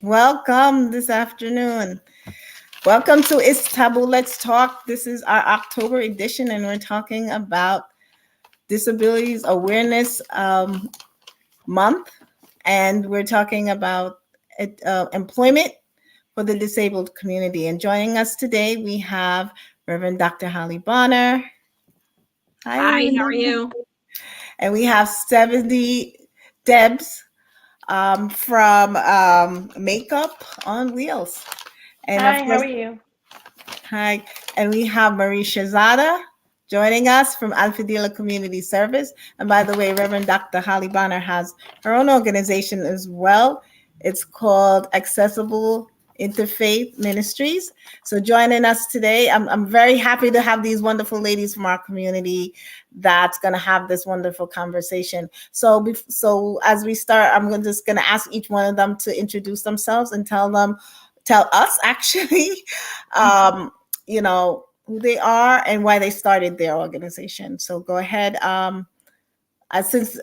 Welcome this afternoon. Welcome to It's Taboo, Let's Talk. This is our October edition, and we're talking about Disabilities Awareness Month, and we're talking about employment for the disabled community. And joining us today, we have Reverend Dr. Holly Bonner. Hi, how are you? And we have 70 Debs from Makeup on Wheels. And of Hi, how course, are you? hi. And we have Marie Shazada joining us from Alfadila Community Service. And by the way, Reverend Dr. Holly Bonner has her own organization as well. It's called Accessible Interfaith Ministries. So joining us today, I'm very happy to have these wonderful ladies from our community that's going to have this wonderful conversation. So as we start, just going to ask each one of them to introduce themselves and tell us actually, you know, who they are and why they started their organization. So go ahead. Since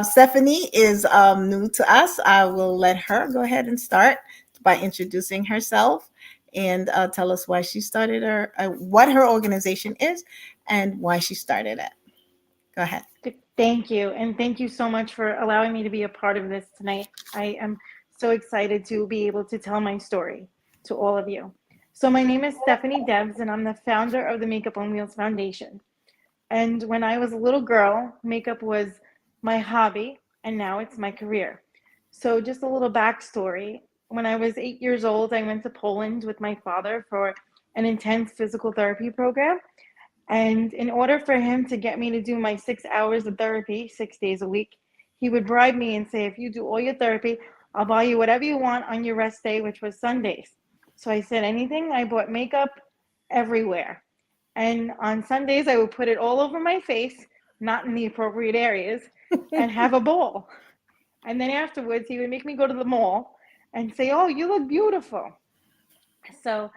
Stephanie is new to us, I will let her go ahead and start by introducing herself and tell us why she started what her organization is and why she started it. Go ahead. Thank you. And thank you so much for allowing me to be a part of this tonight. I am so excited to be able to tell my story to all of you. So, my name is Stephanie Debs, and I'm the founder of the Makeup on Wheels Foundation. And when I was a little girl, makeup was my hobby, and now it's my career. So, just a little backstory. When I was 8 years old, I went to Poland with my father for an intense physical therapy program. And in order for him to get me to do my 6 hours of therapy, 6 days a week, he would bribe me and say, if you do all your therapy, I'll buy you whatever you want on your rest day, which was Sundays. So I said, anything. I bought makeup everywhere. And on Sundays, I would put it all over my face, not in the appropriate areas, and have a ball. And then afterwards, he would make me go to the mall and say, oh, you look beautiful. So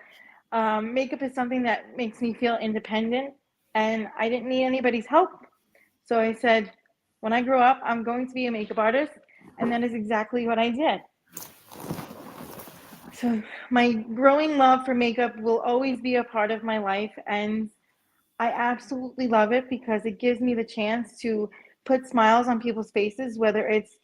makeup is something that makes me feel independent, and I didn't need anybody's help. So I said, when I grow up, I'm going to be a makeup artist, and that is exactly what I did. So my growing love for makeup will always be a part of my life, and I absolutely love it because it gives me the chance to put smiles on people's faces, whether it's,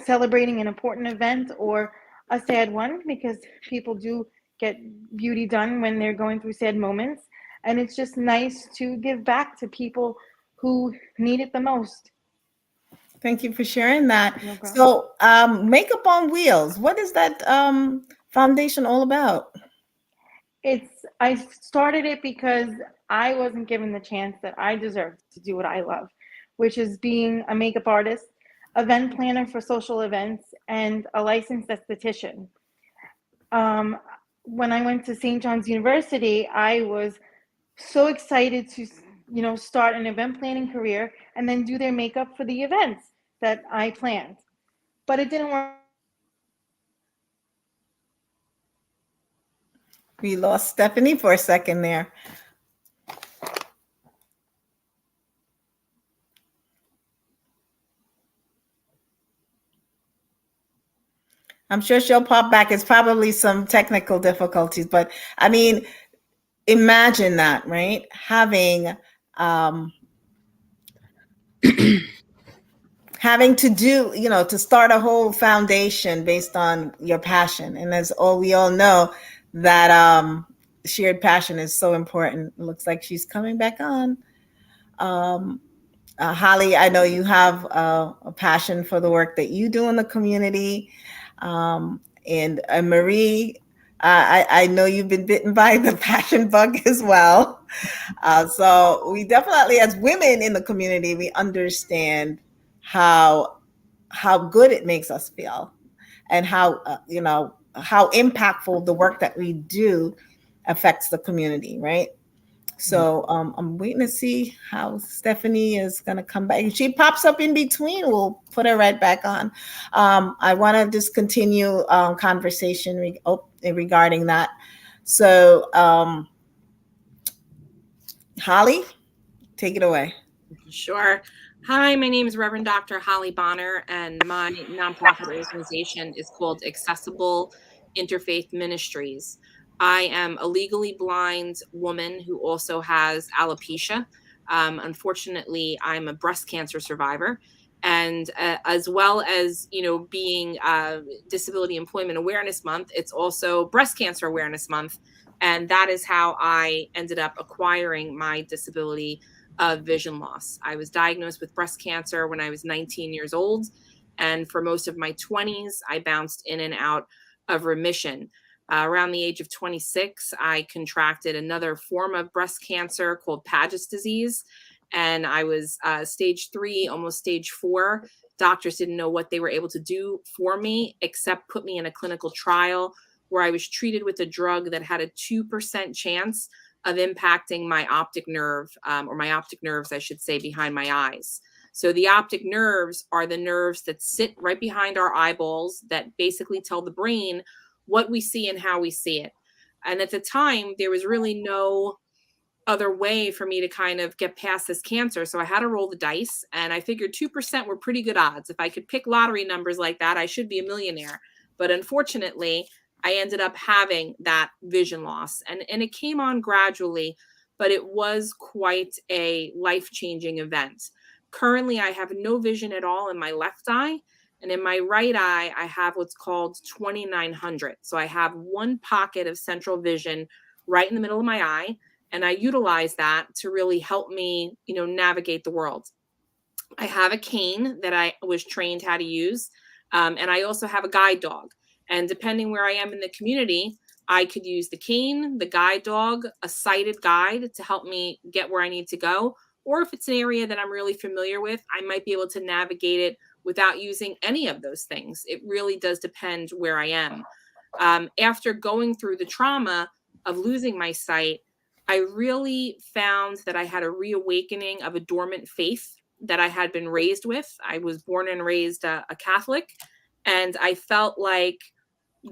celebrating an important event or a sad one, because people do get beauty done when they're going through sad moments. And it's just nice to give back to people who need it the most. Thank you for sharing that. No problem. So, Makeup on Wheels, what is that foundation all about? I started it because I wasn't given the chance that I deserved to do what I love, which is being a makeup artist, event planner for social events, and a licensed esthetician. Um, when I went to St. John's University, I was so excited to, start an event planning career and then do their makeup for the events that I planned. But it didn't work out that way. We lost Stephanie for a second there. I'm sure she'll pop back. It's probably some technical difficulties, but I mean, imagine that, right? Having having to do, to start a whole foundation based on your passion, and as we all know, that shared passion is so important. It looks like she's coming back on. Um, Holly, I know you have a passion for the work that you do in the community. And Marie, I know you've been bitten by the passion bug as well. So we definitely, as women in the community, we understand how good it makes us feel, and how how impactful the work that we do affects the community, right? So I'm waiting to see how Stephanie is going to come back. If she pops up in between, we'll put her right back on. I want to just continue conversation regarding that. So, Holly, take it away. Sure. Hi, my name is Reverend Dr. Holly Bonner, and my nonprofit organization is called Accessible Interfaith Ministries. I am a legally blind woman who also has alopecia. Unfortunately, I'm a breast cancer survivor. And as well as, being Disability Employment Awareness Month, it's also Breast Cancer Awareness Month. And that is how I ended up acquiring my disability of vision loss. I was diagnosed with breast cancer when I was 19 years old. And for most of my 20s, I bounced in and out of remission. Around the age of 26, I contracted another form of breast cancer called Paget's disease. And I was stage 3, almost stage 4. Doctors didn't know what they were able to do for me except put me in a clinical trial where I was treated with a drug that had a 2% chance of impacting my optic nerve, or my optic nerves, I should say, behind my eyes. So the optic nerves are the nerves that sit right behind our eyeballs that basically tell the brain what we see and how we see it. And at the time, there was really no other way for me to kind of get past this cancer. So I had to roll the dice, and I figured 2% were pretty good odds. If I could pick lottery numbers like that, I should be a millionaire. But unfortunately, I ended up having that vision loss, and it came on gradually, but it was quite a life-changing event. Currently, I have no vision at all in my left eye. And in my right eye, I have what's called 2900. So I have one pocket of central vision right in the middle of my eye, and I utilize that to really help me, navigate the world. I have a cane that I was trained how to use, and I also have a guide dog. And depending where I am in the community, I could use the cane, the guide dog, a sighted guide to help me get where I need to go. Or if it's an area that I'm really familiar with, I might be able to navigate it without using any of those things. It really does depend where I am. After going through the trauma of losing my sight, I really found that I had a reawakening of a dormant faith that I had been raised with. I was born and raised a Catholic, and I felt like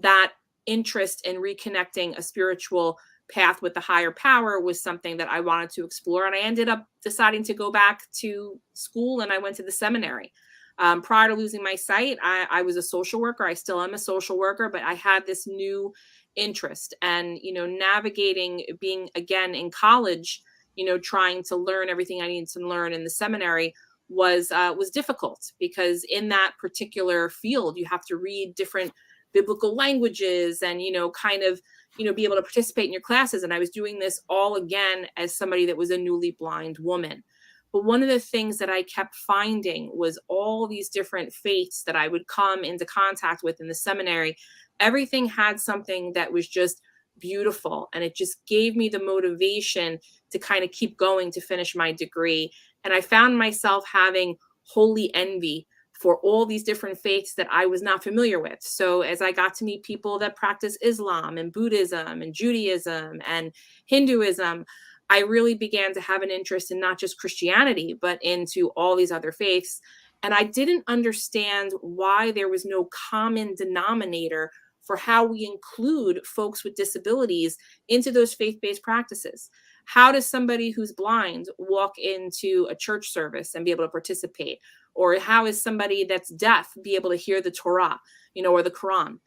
that interest in reconnecting a spiritual path with the higher power was something that I wanted to explore. And I ended up deciding to go back to school, and I went to the seminary. Prior to losing my sight, I was a social worker. I still am a social worker, but I had this new interest, and navigating being again in college, trying to learn everything I needed to learn in the seminary was difficult, because in that particular field you have to read different biblical languages and kind of be able to participate in your classes. And I was doing this all again as somebody that was a newly blind woman. But one of the things that I kept finding was all these different faiths that I would come into contact with in the seminary. Everything had something that was just beautiful, and it just gave me the motivation to kind of keep going to finish my degree. And I found myself having holy envy for all these different faiths that I was not familiar with. So as I got to meet people that practice Islam and Buddhism and Judaism and Hinduism, I really began to have an interest in not just Christianity, but into all these other faiths. And I didn't understand why there was no common denominator for how we include folks with disabilities into those faith-based practices. How does somebody who's blind walk into a church service and be able to participate? Or how is somebody that's deaf be able to hear the Torah, or the Quran?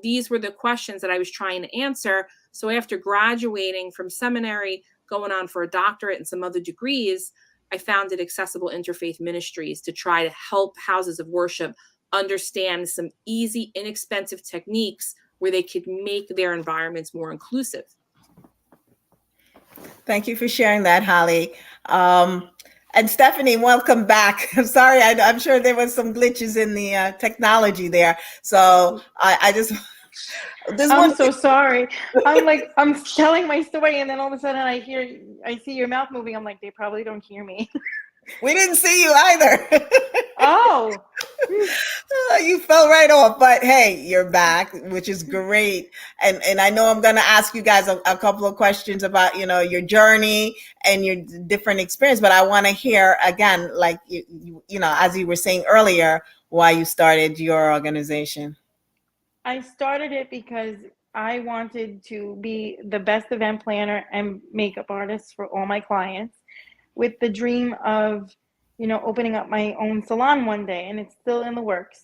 These were the questions that I was trying to answer. So after graduating from seminary, going on for a doctorate and some other degrees, I founded Accessible Interfaith Ministries to try to help houses of worship understand some easy, inexpensive techniques where they could make their environments more inclusive. Thank you for sharing that, Holly. And Stephanie, welcome back. I'm sorry, I'm sure there was some glitches in the technology there. So I just... I'm so sorry. I'm telling my story, and then all of a sudden I see your mouth moving. I'm like, they probably don't hear me. We didn't see you either. Oh. You fell right off, but hey, you're back, which is great. And I know I'm going to ask you guys a couple of questions about, your journey and your different experience, but I want to hear again, like, as you were saying earlier, why you started your organization. I started it because I wanted to be the best event planner and makeup artist for all my clients. with the dream of, opening up my own salon one day, and it's still in the works.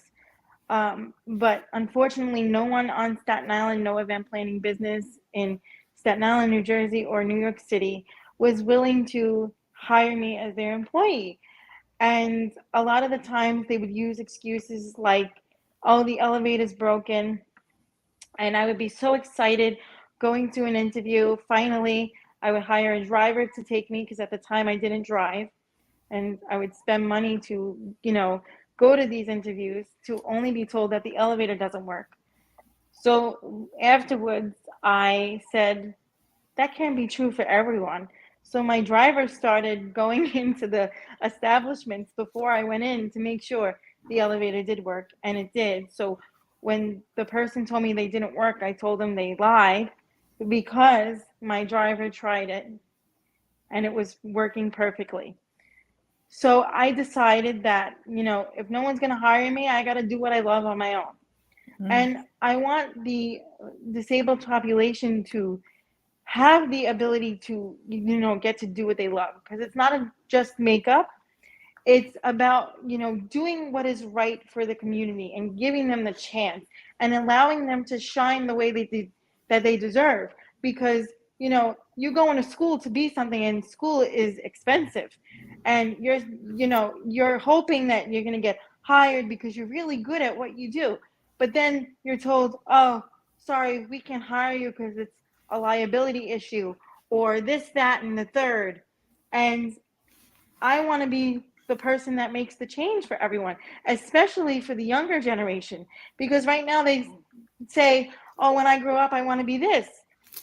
But unfortunately, no one on Staten Island, no event planning business in Staten Island, New Jersey, or New York City was willing to hire me as their employee. And a lot of the times they would use excuses like, oh, the elevator's broken. And I would be so excited going to an interview. Finally, I would hire a driver to take me because at the time I didn't drive. And I would spend money to, go to these interviews to only be told that the elevator doesn't work. So afterwards, I said, that can't be true for everyone. So my driver started going into the establishments before I went in to make sure the elevator did work, and it did. So when the person told me they didn't work, I told them they lied because my driver tried it and it was working perfectly. So I decided that, if no one's going to hire me, I got to do what I love on my own. Mm. And I want the disabled population to have the ability to, get to do what they love, because it's not just makeup. It's about, doing what is right for the community and giving them the chance and allowing them to shine the way that they deserve. Because, you go into school to be something, and school is expensive, and you're hoping that you're going to get hired because you're really good at what you do. But then you're told, oh, sorry, we can't hire you because it's a liability issue, or this, that, and the third. And I want to be the person that makes the change for everyone, especially for the younger generation. Because right now they say, oh, when I grow up, I want to be this.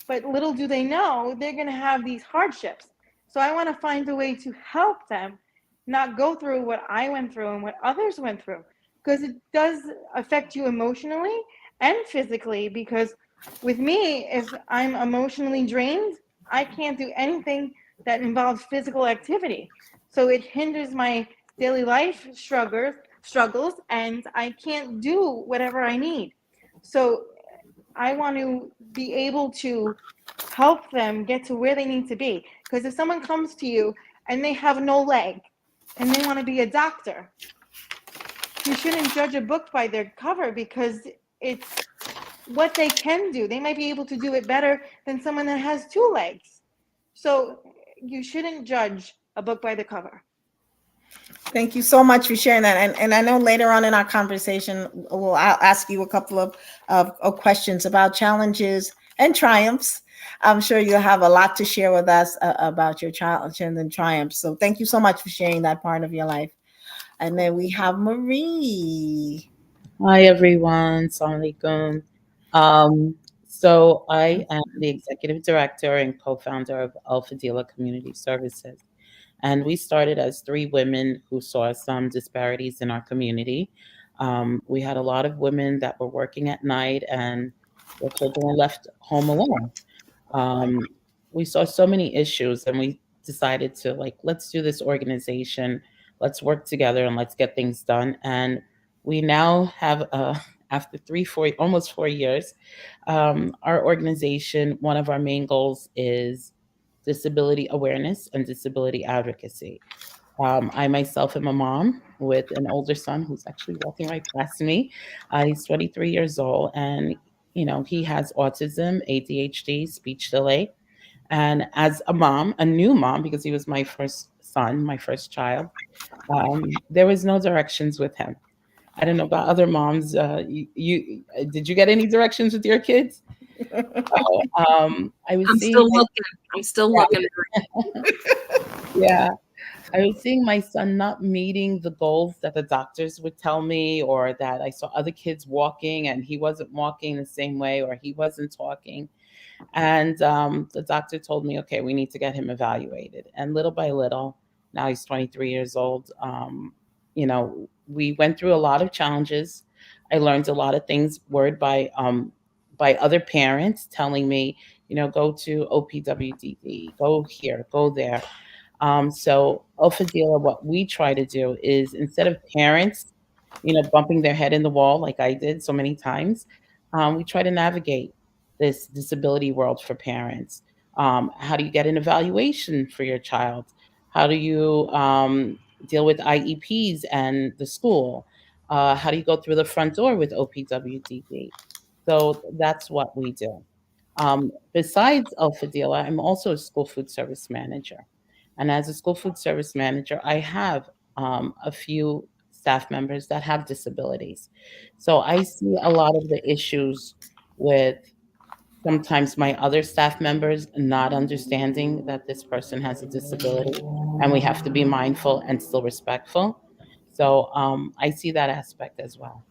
But little do they know, they're going to have these hardships. So I want to find a way to help them not go through what I went through and what others went through. Because it does affect you emotionally and physically. Because with me, if I'm emotionally drained, I can't do anything that involves physical activity. So it hinders my daily life struggles, and I can't do whatever I need. So I want to be able to help them get to where they need to be. Because if someone comes to you and they have no leg and they want to be a doctor, you shouldn't judge a book by their cover, because it's what they can do. They might be able to do it better than someone that has two legs. So you shouldn't judge a book by the cover. Thank you so much for sharing that. And I know later on in our conversation, I'll ask you a couple of questions about challenges and triumphs. I'm sure you'll have a lot to share with us about your challenges and triumphs. So thank you so much for sharing that part of your life. And then we have Marie. Hi everyone, Assalamu alaikum. So I am the executive director and co-founder of Al Fadila Community Services. And we started as three women who saw some disparities in our community. We had a lot of women that were working at night and their children were left home alone. um, we saw so many issues and we decided to like, let's do this organization, let's work together and let's get things done. And we now have after 4 years, our organization, one of our main goals is disability awareness and disability advocacy. I myself am a mom with an older son who's actually walking right past me. He's 23 years old, and he has autism, ADHD, speech delay. And as a mom, a new mom, because he was my first son, my first child, there was no directions with him. I don't know about other moms. You did you get any directions with your kids? So, I was I'm seeing still looking. I'm still my, looking. yeah, I was seeing my son not meeting the goals that the doctors would tell me, or that I saw other kids walking and he wasn't walking the same way, or he wasn't talking. And the doctor told me, okay, we need to get him evaluated. And little by little, now he's 23 years old. We went through a lot of challenges. I learned a lot of things word by other parents telling me, go to OPWDD, go here, go there. So Ofadila, what we try to do is, instead of parents, bumping their head in the wall like I did so many times, we try to navigate this disability world for parents. How do you get an evaluation for your child? How do you deal with IEPs and the school? How do you go through the front door with OPWDD? So that's what we do. Besides El Fadila, I'm also a school food service manager. And as a school food service manager, I have a few staff members that have disabilities. So I see a lot of the issues with sometimes my other staff members not understanding that this person has a disability, and we have to be mindful and still respectful. So I see that aspect as well.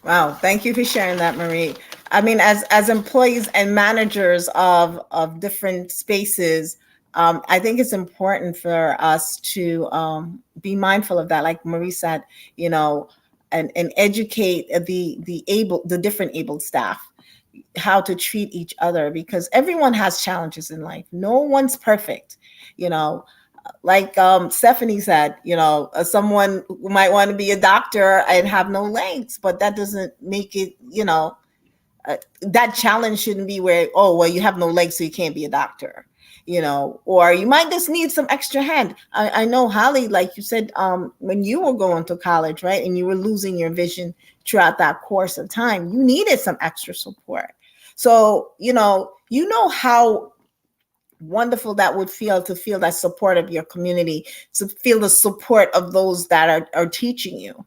Wow, thank you for sharing that, Marie. I mean, as employees and managers of different spaces, I think it's important for us to be mindful of that. Like Marie said, you know, and educate the different abled staff how to treat each other, because everyone has challenges in life. No one's perfect, you know. Like Stephanie said, you know, someone who might want to be a doctor and have no legs, but that doesn't make it, you know, that challenge shouldn't be where, oh, well, you have no legs, so you can't be a doctor, you know, or you might just need some extra hand. I know, Holly, like you said, when you were going to college, right, and you were losing your vision throughout that course of time, you needed some extra support. So, you know how wonderful that would feel to feel that support of your community, to feel the support of those that are teaching you,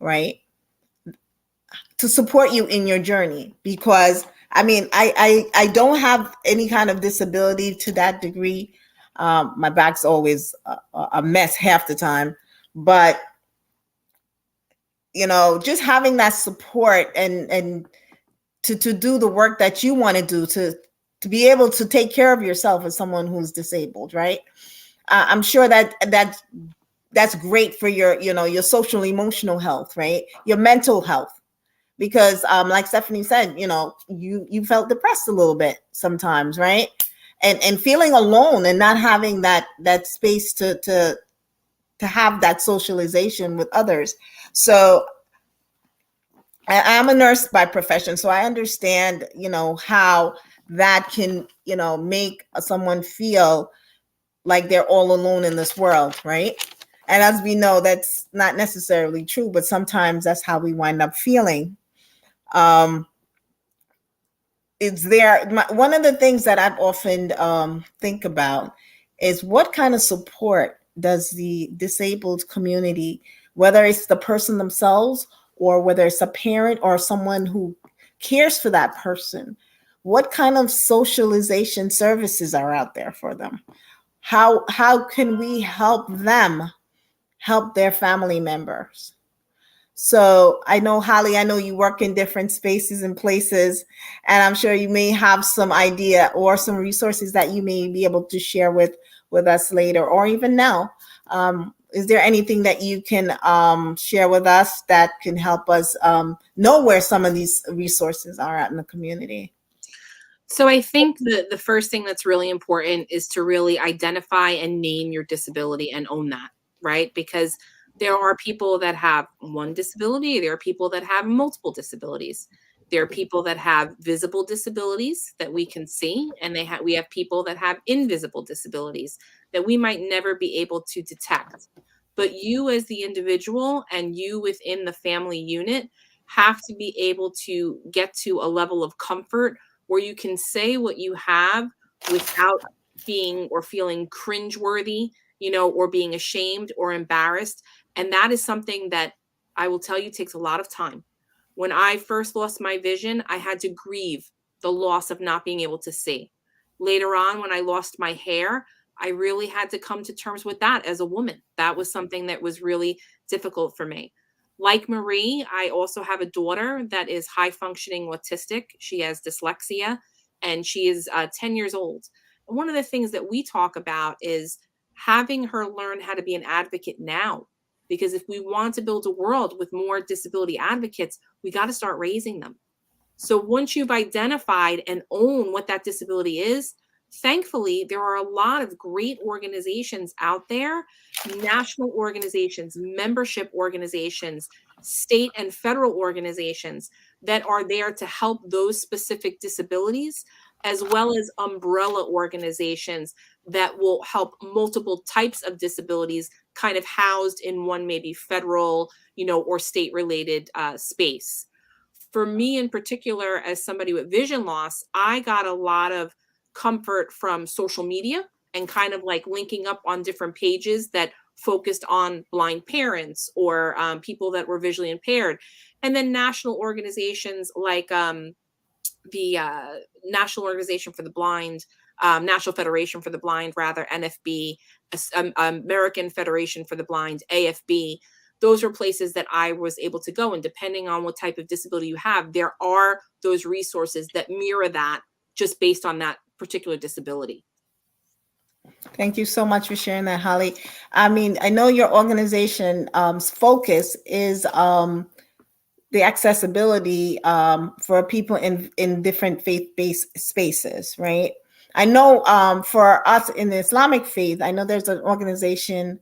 right? To support you in your journey. Because I mean, I don't have any kind of disability to that degree. My back's always a mess half the time, but just having that support and to do the work that you want to do, to be able to take care of yourself as someone who's disabled, right? I'm sure that's great for your social emotional health, right? Your mental health. Because like Stephanie said, you felt depressed a little bit sometimes, right? And feeling alone and not having that space to have that socialization with others. So I'm a nurse by profession, so I understand, how that can, make someone feel like they're all alone in this world, right? And as we know, that's not necessarily true, but sometimes that's how we wind up feeling. Um, one of the things that I've often think about is what kind of support does the disabled community, whether it's the person themselves or whether it's a parent or someone who cares for that person, what kind of socialization services are out there for them? How can we help them help their family members? So I know, Holly, I know you work in different spaces and places, and I'm sure you may have some idea or some resources that you may be able to share with us later or even now. Is there anything that you can share with us that can help us know where some of these resources are out in the community? So I think the first thing that's really important is to really identify and name your disability and own that, right? Because there are people that have one disability, there are people that have multiple disabilities. There are people that have visible disabilities that we can see, and we have people that have invisible disabilities that we might never be able to detect. But you as the individual and you within the family unit have to be able to get to a level of comfort where you can say what you have without being or feeling cringeworthy, or being ashamed or embarrassed. And that is something that I will tell you takes a lot of time. When I first lost my vision, I had to grieve the loss of not being able to see. Later on, when I lost my hair, I really had to come to terms with that as a woman. That was something that was really difficult for me. Like Marie, I also have a daughter that is high functioning autistic. She has dyslexia and she is 10 years old. And one of the things that we talk about is having her learn how to be an advocate now. Because if we want to build a world with more disability advocates, we got to start raising them. So once you've identified and own what that disability is, thankfully, there are a lot of great organizations out there, national organizations, membership organizations, state and federal organizations that are there to help those specific disabilities, as well as umbrella organizations that will help multiple types of disabilities kind of housed in one maybe federal, or state related space. For me in particular, as somebody with vision loss, I got a lot of comfort from social media and kind of like linking up on different pages that focused on blind parents or people that were visually impaired. And then national organizations like the National Organization for the Blind, National Federation for the Blind, rather, NFB, American Federation for the Blind, AFB. Those were places that I was able to go. And depending on what type of disability you have, there are those resources that mirror that just based on that particular disability. Thank you so much for sharing that, Holly. I mean, I know your organization's focus is the accessibility for people in different faith-based spaces, right? I know for us in the Islamic faith, I know there's an organization.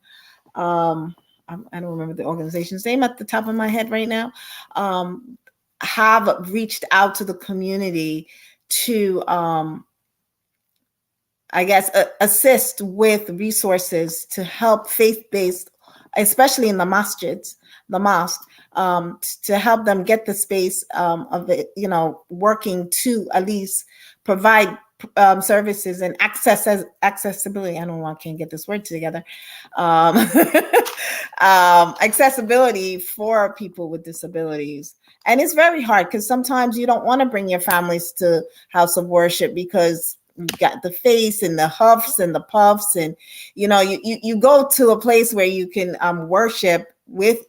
I don't remember the organization's name at the top of my head right now. Have reached out to the community to I guess, assist with resources to help faith-based, especially in the masjids, the mosque, to help them get the space of it, working to at least provide services and accessibility. I don't know, I can't get this word together. Accessibility for people with disabilities. And it's very hard because sometimes you don't want to bring your families to house of worship because you got the face and the huffs and the puffs, and you go to a place where you can worship with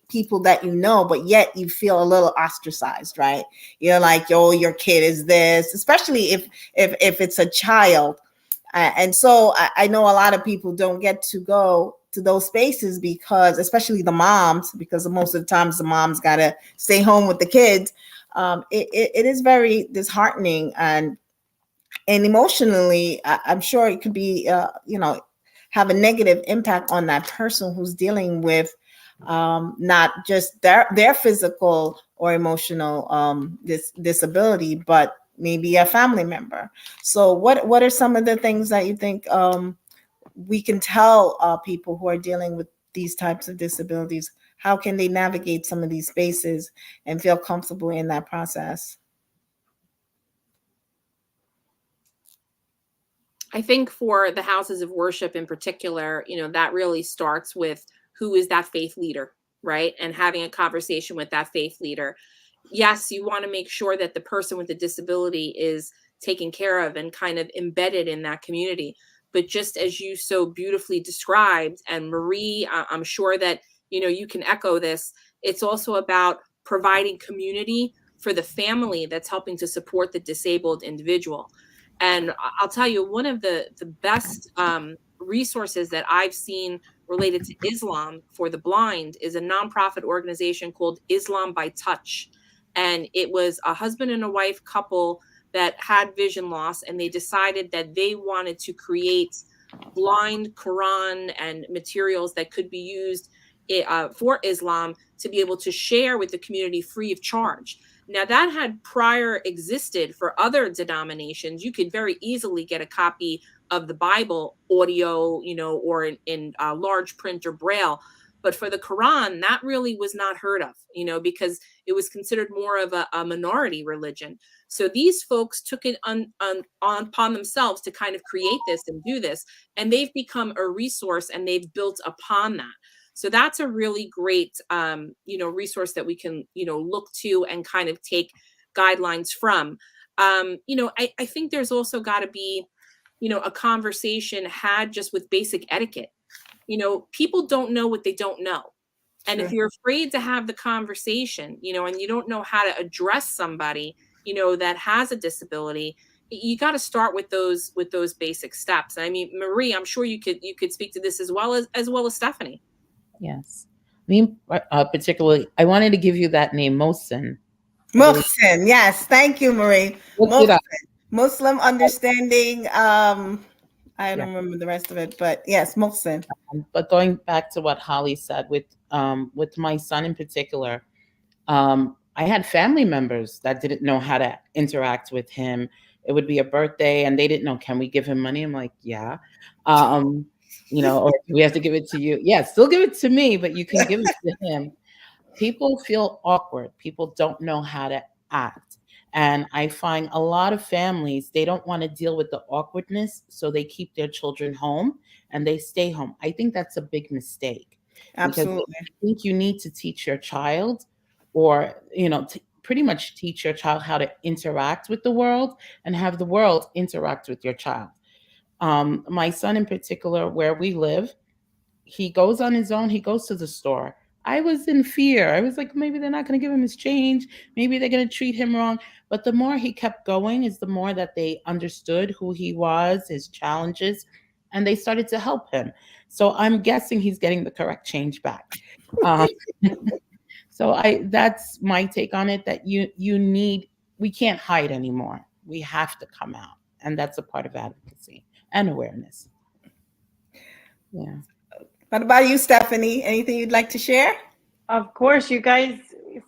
people that but yet you feel a little ostracized, right? You're like, oh, your kid is this, especially if it's a child. And so I know a lot of people don't get to go to those spaces because, especially the moms, because most of the times the moms got to stay home with the kids. It is very disheartening and emotionally, I'm sure it could be, have a negative impact on that person who's dealing with not just their physical or emotional disability, but maybe a family member. So what are some of the things that you think we can tell people who are dealing with these types of disabilities? How can they navigate some of these spaces and feel comfortable in that process? I think for the houses of worship in particular, that really starts with who is that faith leader, right? And having a conversation with that faith leader. Yes, you want to make sure that the person with the disability is taken care of and kind of embedded in that community. But just as you so beautifully described, and Marie, I'm sure that, you can echo this, it's also about providing community for the family that's helping to support the disabled individual. And I'll tell you, one of the best resources that I've seen related to Islam for the blind is a nonprofit organization called Islam by Touch. And it was a husband and a wife couple that had vision loss, and they decided that they wanted to create blind Quran and materials that could be used for Islam to be able to share with the community free of charge. Now, that had prior existed for other denominations. You could very easily get a copy of the Bible audio, or in large print or braille. But for the Quran, that really was not heard of, because it was considered more of a minority religion. So these folks took it upon themselves to kind of create this and do this. And they've become a resource and they've built upon that. So that's a really great, resource that we can, look to and kind of take guidelines from. I think there's also got to be, a conversation had just with basic etiquette. People don't know what they don't know. And if you're afraid to have the conversation, and you don't know how to address somebody, that has a disability, you got to start with those basic steps. I mean, Marie, I'm sure you could speak to this as well as Stephanie. Yes. Me, particularly, I wanted to give you that name, Mohsen. Mohsen, yes. Thank you, Marie. Look it up. Muslim understanding. I Yeah. don't remember the rest of it, but yes, Mohsen. But going back to what Holly said, with my son in particular, I had family members that didn't know how to interact with him it would be a birthday and they didn't know, can we give him money? I'm like, yeah. Um, or we have to give it to you. Yeah, still give it to me, but you can give it to him. People feel awkward. People don't know how to act. And I find a lot of families, they don't want to deal with the awkwardness, so they keep their children home and they stay home. I think that's a big mistake because Absolutely. I think you need to teach your child or, pretty much teach your child how to interact with the world and have the world interact with your child. My son in particular, where we live, he goes on his own. He goes to the store. I was in fear. I was like, maybe they're not going to give him his change. Maybe they're going to treat him wrong. But the more he kept going, is the more that they understood who he was, his challenges, and they started to help him. So I'm guessing he's getting the correct change back. Uh, so that's my take on it. That we can't hide anymore. We have to come out, and that's a part of advocacy and awareness. Yeah. What about you, Stephanie? Anything you'd like to share? Of course, you guys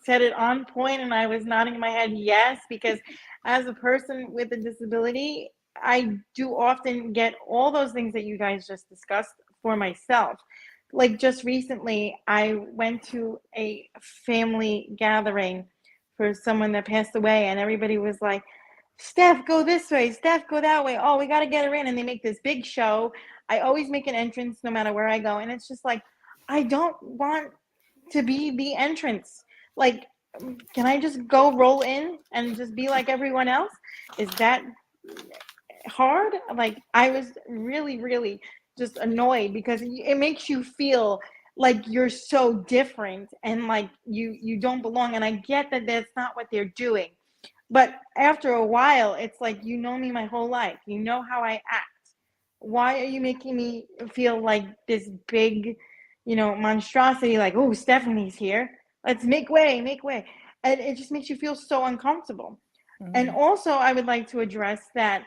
said it on point, and I was nodding my head yes, because as a person with a disability, I do often get all those things that you guys just discussed for myself. Like just recently, I went to a family gathering for someone that passed away, and everybody was like, Steph, go this way. Steph, go that way. Oh, we got to get her in. And they make this big show. I always make an entrance no matter where I go. And it's just like, I don't want to be the entrance. Like, can I just go roll in and just be like everyone else? Is that hard? Like, I was really, really just annoyed because it makes you feel like you're so different and like you don't belong. And I get that that's not what they're doing. But after a while, it's like, you know me my whole life. You know how I act. Why are you making me feel like this big, monstrosity? Like, oh, Stephanie's here. Let's make way, make way. And it just makes you feel so uncomfortable. And also, I would like to address that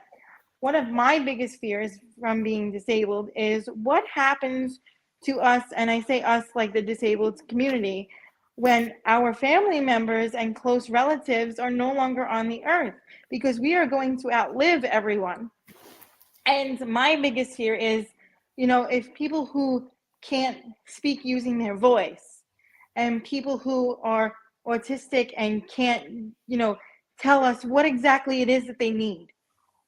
one of my biggest fears from being disabled is what happens to us, and I say us like the disabled community, when our family members and close relatives are no longer on the earth, because we are going to outlive everyone. And my biggest fear is, if people who can't speak using their voice and people who are autistic and can't, tell us what exactly it is that they need,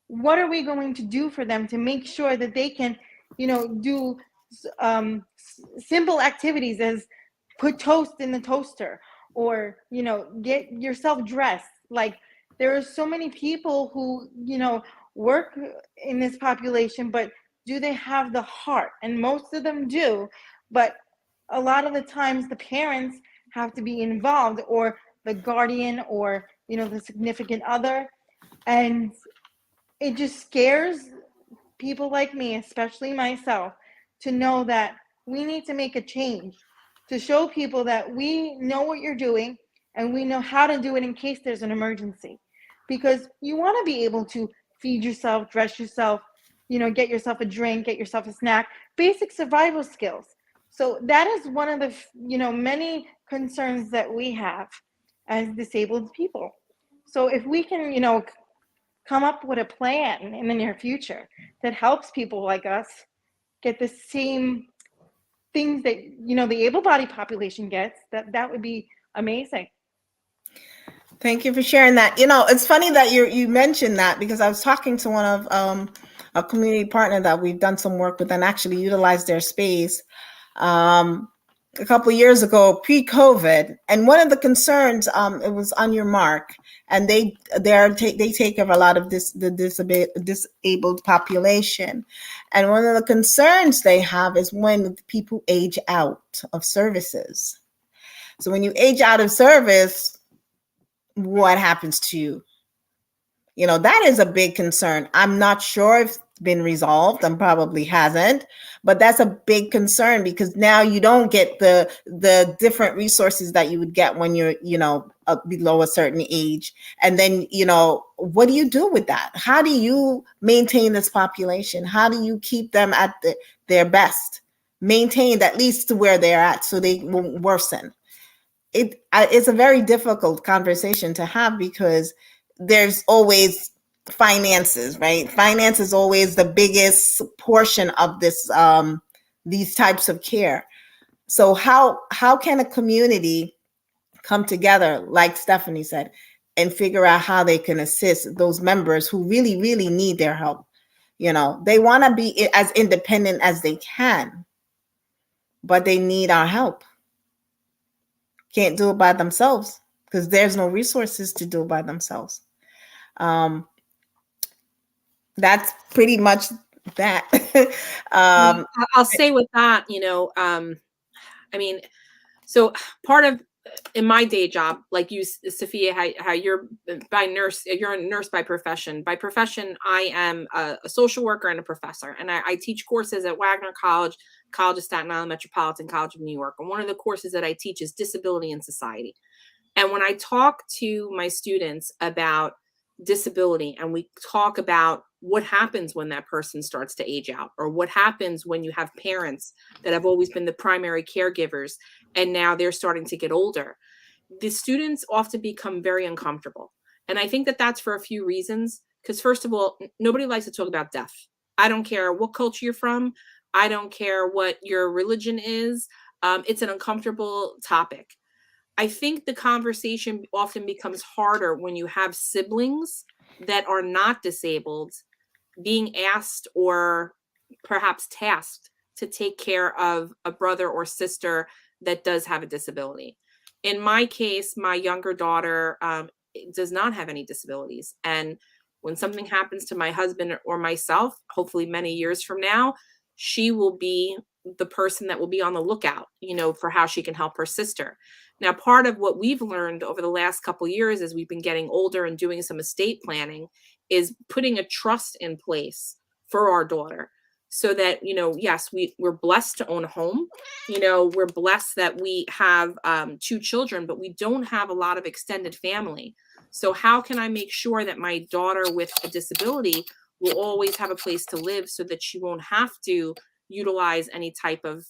what are we going to do for them to make sure that they can, do simple activities as put toast in the toaster or, get yourself dressed? Like, there are so many people who, work in this population, but do they have the heart? And most of them do, but a lot of the times the parents have to be involved, or the guardian, or, the significant other. And it just scares people like me, especially myself, to know that we need to make a change, to show people that we know what you're doing and we know how to do it in case there's an emergency. Because you want to be able to feed yourself, dress yourself, get yourself a drink, get yourself a snack, basic survival skills. So that is one of the, many concerns that we have as disabled people. So if we can, come up with a plan in the near future that helps people like us get the same things that the able-bodied population gets, that would be amazing. Thank you for sharing that. It's funny that you mentioned that, because I was talking to one of a community partner that we've done some work with and actually utilized their space a couple of years ago, pre-COVID. And one of the concerns, it was on your mark, and they take care of a lot of the disabled population. And one of the concerns they have is when people age out of services. So when you age out of service, what happens to you? That is a big concern. I'm not sure if it's been resolved, and probably hasn't, but that's a big concern, because now you don't get the different resources that you would get when you're, below a certain age. And then, what do you do with that? How do you maintain this population? How do you keep them at their best, maintained at least to where they're at, so they won't worsen? It's a very difficult conversation to have, because there's always finances, right? Finance is always the biggest portion of this these types of care. So how can a community come together, like Stephanie said, and figure out how they can assist those members who really, really need their help? They want to be as independent as they can, but they need our help. Can't do it by themselves because there's no resources to do it by themselves. Um, that's pretty much that. Yeah, um, I'll say with that, I mean, so part of in my day job, like you, Sophia, how you're by nurse, you're a nurse by profession. By profession, I am a social worker and a professor, and I teach courses at Wagner College, College of Staten Island, Metropolitan College of New York. And one of the courses that I teach is disability in society. And when I talk to my students about disability and we talk about what happens when that person starts to age out, or what happens when you have parents that have always been the primary caregivers and now they're starting to get older, the students often become very uncomfortable. And I think that that's for a few reasons. Because, first of all, nobody likes to talk about death. I don't care what culture you're from, I don't care what your religion is. It's an uncomfortable topic. I think the conversation often becomes harder when you have siblings that are not disabled being asked or perhaps tasked to take care of a brother or sister that does have a disability. In my case, my younger daughter does not have any disabilities. And when something happens to my husband or myself, hopefully many years from now, she will be the person that will be on the lookout, for how she can help her sister. Now, part of what we've learned over the last couple years as we've been getting older and doing some estate planning is putting a trust in place for our daughter so that, yes, we're blessed to own a home. We're blessed that we have two children, but we don't have a lot of extended family. So how can I make sure that my daughter with a disability will always have a place to live so that she won't have to utilize any type of,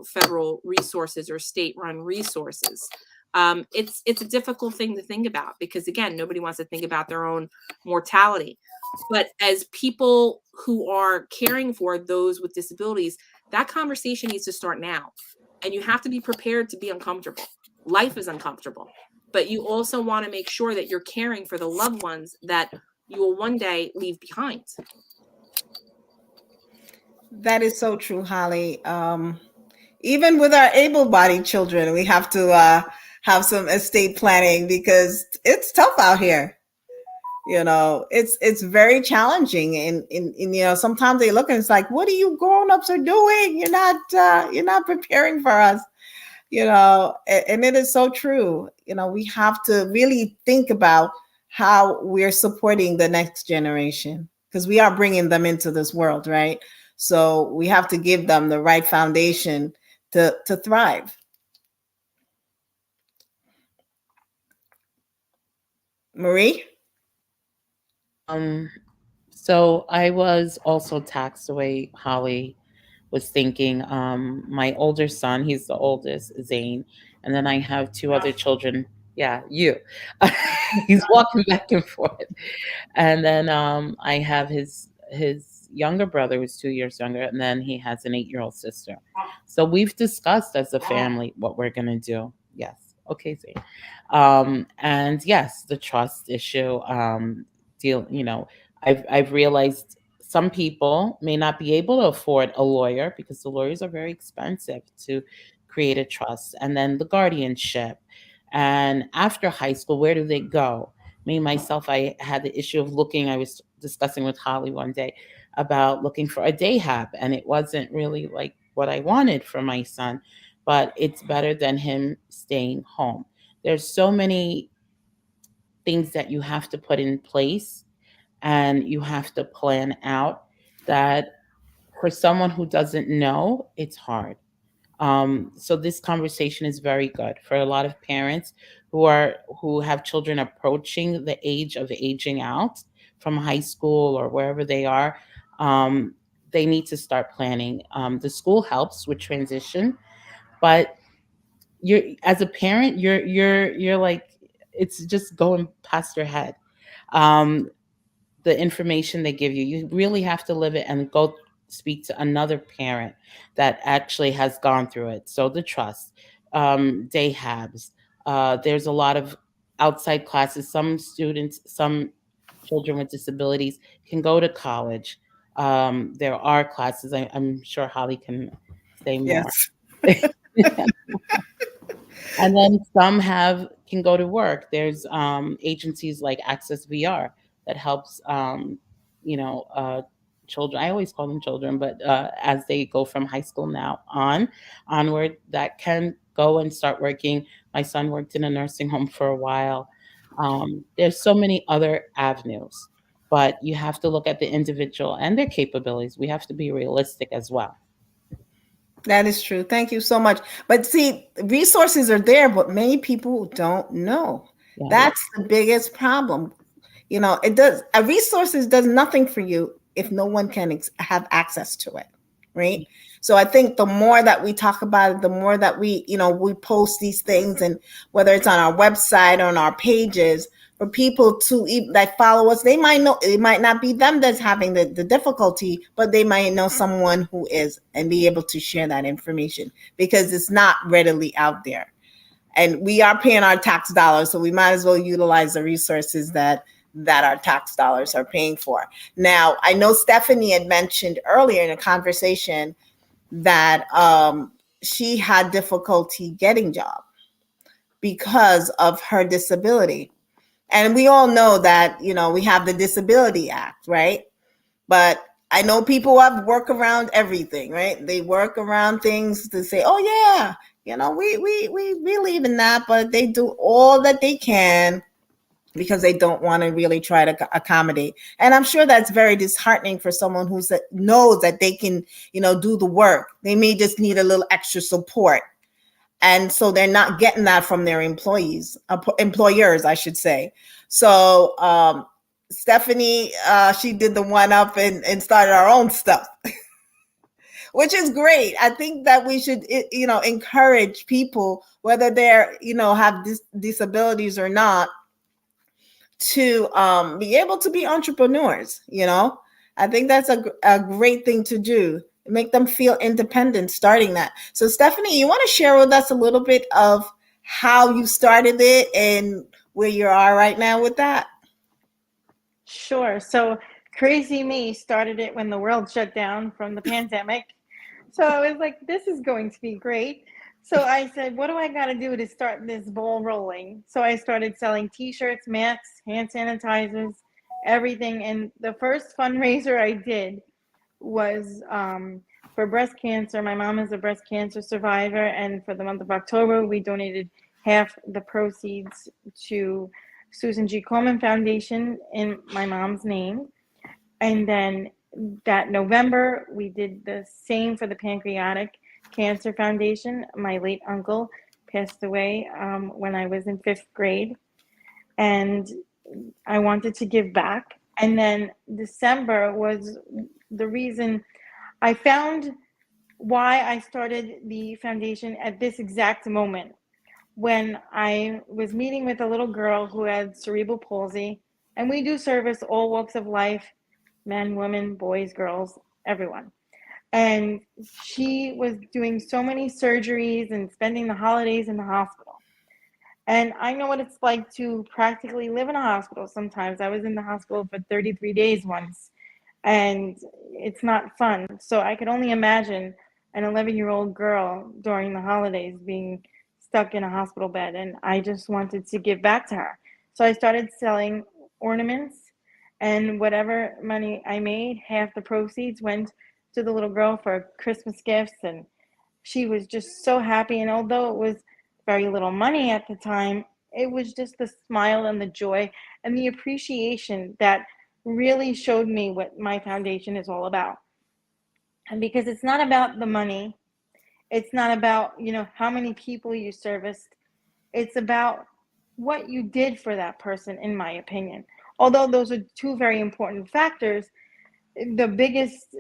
federal resources or state run resources? It's a difficult thing to think about because, again, nobody wants to think about their own mortality. But as people who are caring for those with disabilities, that conversation needs to start now. And you have to be prepared to be uncomfortable. Life is uncomfortable, but you also want to make sure that you're caring for the loved ones that you will one day leave behind. that is so true, Holly. Even with our able-bodied children, we have to have some estate planning because it's tough out here. It's very challenging, and sometimes they look and it's like, what are you grown-ups are doing? You're not preparing for us. And it is so true. We have to really think about how we're supporting the next generation because we are bringing them into this world, right? So we have to give them the right foundation to thrive. Marie? Um, so I was also taxed the way Holly was thinking. My older son, he's the oldest, Zane, and then I have two other children. Yeah, you. He's walking back and forth. And then I have his younger brother who's 2 years younger, and then he has an 8-year-old sister. So we've discussed as a family what we're gonna do. Yes. Okay, Zane. And yes, the trust issue. I've realized some people may not be able to afford a lawyer because the lawyers are very expensive to create a trust, and then the guardianship. And after high school, where do they go? Me myself, I had the issue of looking. I was discussing with Holly one day about looking for a day hab, and it wasn't really like what I wanted for my son, but it's better than him staying home. There's so many things that you have to put in place and you have to plan out that for someone who doesn't know, it's hard. So this conversation is very good for a lot of parents who have children approaching the age of aging out from high school or wherever they are. Um, they need to start planning. The school helps with transition, but you're as a parent, you're like it's just going past your head. Um, the information they give you. You really have to live it and go speak to another parent that actually has gone through it. So the trust, day habs. There's a lot of outside classes. Some students, some children with disabilities can go to college. There are classes. I'm sure Holly can say more. Yes. And then some have can go to work. There's agencies like Access VR that helps you know children. I always call them children, but as they go from high school now onward, that can go and start working. My son worked in a nursing home for a while. There's so many other avenues, but you have to look at the individual and their capabilities. We have to be realistic as well. That is true. Thank you so much. But see, resources are there, but many people don't know. Yeah, That's the biggest problem. You know, it does a resources does nothing for you if no one can have access to it, right? So I think the more that we talk about it, the more that we post these things, and whether it's on our website or on our pages, for people to that follow us, they might know it might not be them that's having the difficulty, but they might know someone who is, and be able to share that information because it's not readily out there. And we are paying our tax dollars, so we might as well utilize the resources that our tax dollars are paying for. Now, I know Stephanie had mentioned earlier in a conversation that she had difficulty getting job because of her disability. And we all know that, we have the Disability Act, right? But I know people have work around everything, right? They work around things to say, oh yeah, we believe in that, but they do all that they can because they don't want to really try to accommodate. And I'm sure that's very disheartening for someone who knows that they can, do the work. They may just need a little extra support. And so they're not getting that from their employers, I should say. So Stephanie, she did the one up and started our own stuff, which is great. I think that we should, encourage people, whether they're, have disabilities or not, to be able to be entrepreneurs. I think that's a great thing to do. Make them feel independent starting that. So Stephanie, you want to share with us a little bit of how you started it and where you are right now with that? Sure. So Crazy Me started it when the world shut down from the pandemic. So I was like, this is going to be great. So I said, what do I got to do to start this ball rolling? So I started selling t-shirts, masks, hand sanitizers, everything. And the first fundraiser I did was for breast cancer. My mom is a breast cancer survivor. And for the month of October, we donated half the proceeds to Susan G. Komen Foundation in my mom's name. And then that November, we did the same for the Pancreatic Cancer Foundation. My late uncle passed away when I was in 5th grade, and I wanted to give back. And then December was the reason I found why I started the foundation at this exact moment, when I was meeting with a little girl who had cerebral palsy. And we do service all walks of life, men, women, boys, girls, everyone. And she was doing so many surgeries and spending the holidays in the hospital. And I know what it's like to practically live in a hospital sometimes. I was in the hospital for 33 days once, and it's not fun. So I could only imagine an 11-year-old girl during the holidays being stuck in a hospital bed. And I just wanted to give back to her. So I started selling ornaments, and whatever money I made, half the proceeds went to the little girl for Christmas gifts. And she was just so happy. And although it was very little money at the time, it was just the smile and the joy and the appreciation that really showed me what my foundation is all about. And because it's not about the money, it's not about, how many people you serviced. It's about what you did for that person, in my opinion. Although those are two very important factors, the biggest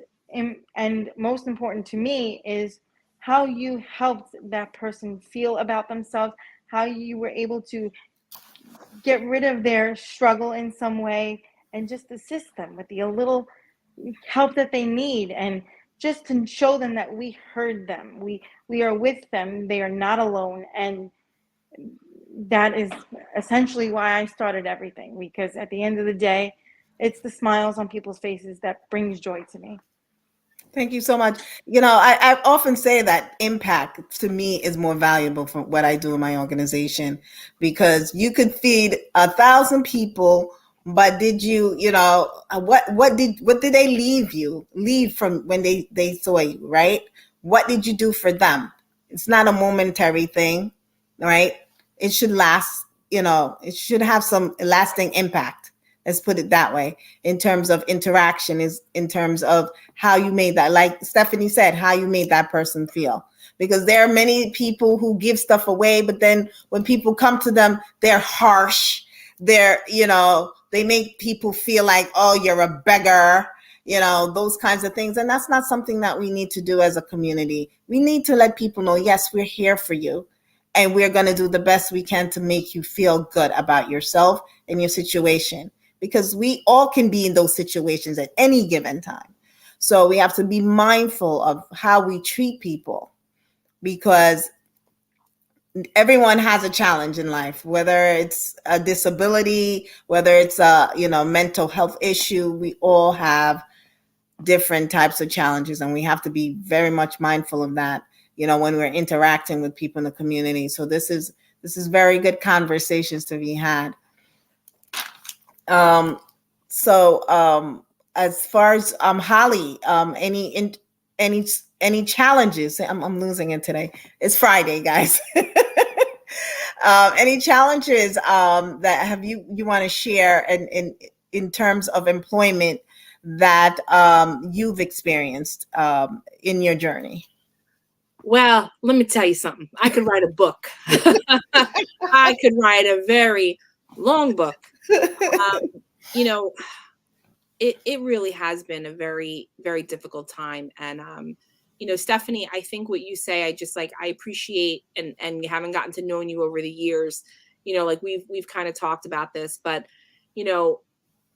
and most important to me is how you helped that person feel about themselves, how you were able to get rid of their struggle in some way and just assist them with the little help that they need, and just to show them that we heard them, we are with them, they are not alone. And that is essentially why I started everything, because at the end of the day, it's the smiles on people's faces that brings joy to me. Thank you so much. I often say that impact to me is more valuable for what I do in my organization, because you could feed 1,000 people, but did what did they leave from when they saw you, right? What did you do for them? It's not a momentary thing, right? It should last, it should have some lasting impact. Let's put it that way, in terms of interaction, is in terms of how you made that, like Stephanie said, how you made that person feel. Because there are many people who give stuff away, but then when people come to them, they're harsh. They make people feel like, oh, you're a beggar, those kinds of things. And that's not something that we need to do as a community. We need to let people know, yes, we're here for you. And we're going to do the best we can to make you feel good about yourself and your situation, because we all can be in those situations at any given time. So we have to be mindful of how we treat people, because everyone has a challenge in life, whether it's a disability, whether it's a mental health issue. We all have different types of challenges, and we have to be very much mindful of that, when we're interacting with people in the community. So this is very good conversations to be had. As far as Holly, any challenges? I'm losing it today. It's Friday, guys. Any challenges that have you want to share in terms of employment that you've experienced in your journey? Well, let me tell you something. I could write a book. I could write a very long book. It really has been a very, very difficult time. And, Stephanie, I think what you say, I appreciate, and having gotten to know you over the years, like we've kind of talked about this, but,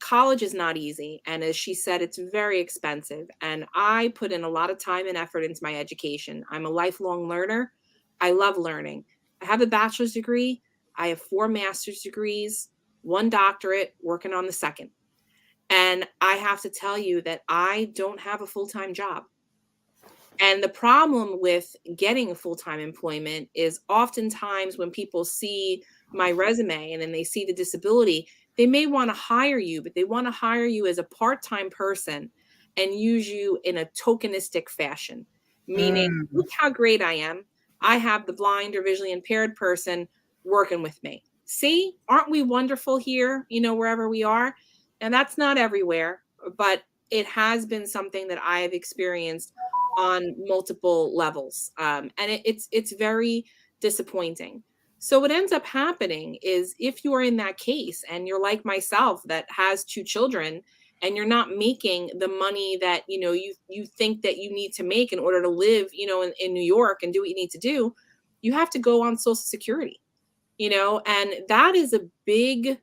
college is not easy. And as she said, it's very expensive. And I put in a lot of time and effort into my education. I'm a lifelong learner. I love learning. I have a bachelor's degree. I have 4 master's degrees, 1 doctorate, working on the second. And I have to tell you that I don't have a full-time job. And the problem with getting a full-time employment is oftentimes when people see my resume and then they see the disability, they may want to hire you, but they want to hire you as a part-time person and use you in a tokenistic fashion, meaning, look how great I am. I have the blind or visually impaired person working with me. See, aren't we wonderful here, wherever we are? And that's not everywhere, but it has been something that I have experienced on multiple levels. And it's very disappointing. So what ends up happening is, if you are in that case and you're like myself that has 2 children, and you're not making the money that, you think that you need to make in order to live, in New York and do what you need to do, you have to go on Social Security, and that is a big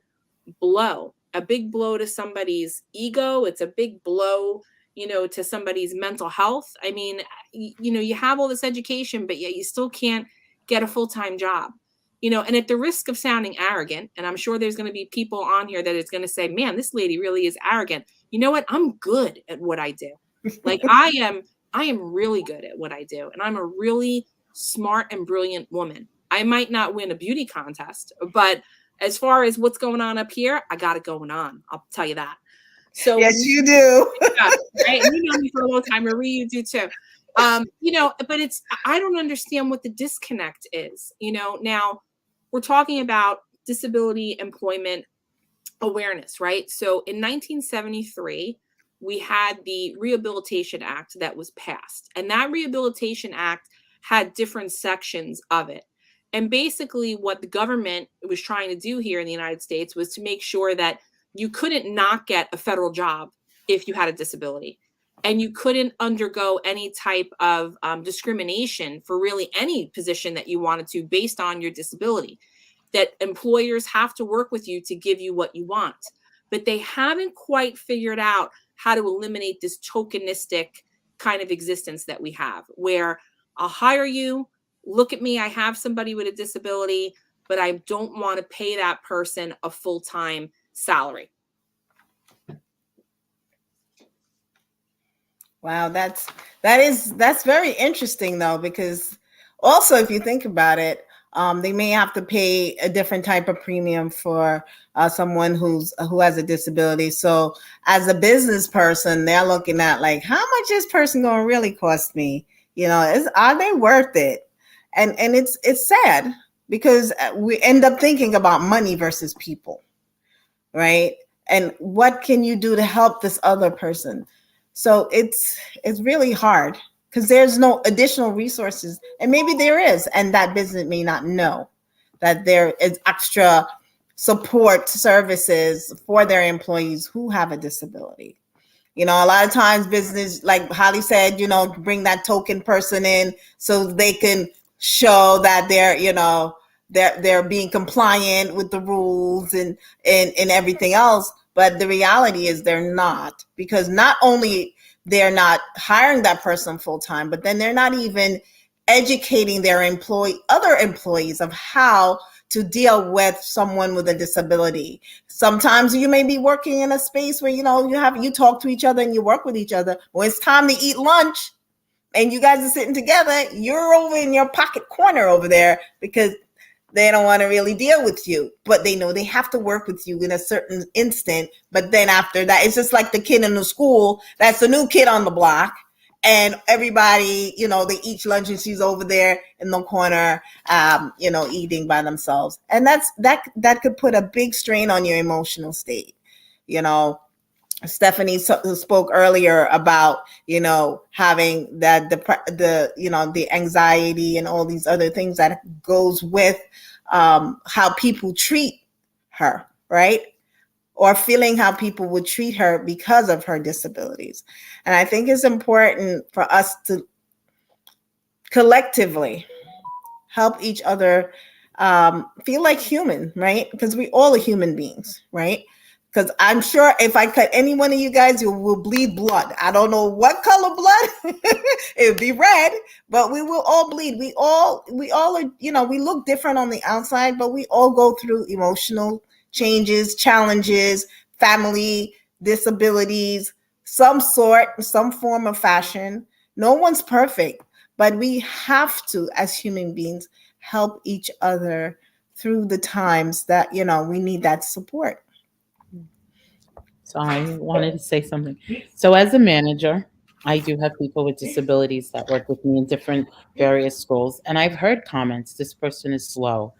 blow to somebody's ego. It's a big blow, to somebody's mental health. I mean, you have all this education, but yet you still can't get a full-time job, and at the risk of sounding arrogant, and I'm sure there's going to be people on here that is going to say, man, this lady really is arrogant. You know what? I'm good at what I do. Like I am really good at what I do. And I'm a really smart and brilliant woman. I might not win a beauty contest, but as far as what's going on up here, I got it going on. I'll tell you that. So yes, you do. Yeah, right? You know me for a long time. Marie, you do too. But I don't understand what the disconnect is. Now we're talking about disability employment awareness, right? So in 1973, we had the Rehabilitation Act that was passed. And that Rehabilitation Act had different sections of it. And basically what the government was trying to do here in the United States was to make sure that you couldn't not get a federal job if you had a disability. And you couldn't undergo any type of discrimination for really any position that you wanted to based on your disability. That employers have to work with you to give you what you want. but they haven't quite figured out how to eliminate this tokenistic kind of existence that we have, where I'll hire you, look at me, I have somebody with a disability, but I don't want to pay that person a full-time salary. Wow, that's very interesting though, because also if you think about it, they may have to pay a different type of premium for someone who has a disability. So as a business person, they're looking at like, how much this person gonna really cost me? Are they worth it? And it's sad because we end up thinking about money versus people, right? And what can you do to help this other person? So it's really hard because there's no additional resources, and maybe there is, and that business may not know that there is extra support services for their employees who have a disability. A lot of times business, like Holly said, bring that token person in so they can show that they're being compliant with the rules and everything else. But the reality is they're not, because not only they're not hiring that person full time, but then they're not even educating their other employees of how to deal with someone with a disability. Sometimes you may be working in a space where you talk to each other and you work with each other. When it's time to eat lunch and you guys are sitting together, you're over in your pocket corner over there because they don't want to really deal with you, but they know they have to work with you in a certain instant. But then after that, it's just like the kid in the school that's the new kid on the block, and everybody, they eat lunch and she's over there in the corner, eating by themselves. And that could put a big strain on your emotional state. Stephanie spoke earlier about, having the anxiety and all these other things that goes with how people treat her, right? Or feeling how people would treat her because of her disabilities. And I think it's important for us to collectively help each other feel like human, right? Because we all are human beings, right? Because I'm sure if I cut any one of you guys, you will bleed blood. I don't know what color blood. It would be red, but we will all bleed. We all are, we look different on the outside, but we all go through emotional changes, challenges, family, disabilities, some sort, some form of fashion. No one's perfect, but we have to, as human beings, help each other through the times that, we need that support. So I wanted to say something. So as a manager, I do have people with disabilities that work with me in different various schools, and I've heard comments, this person is slow.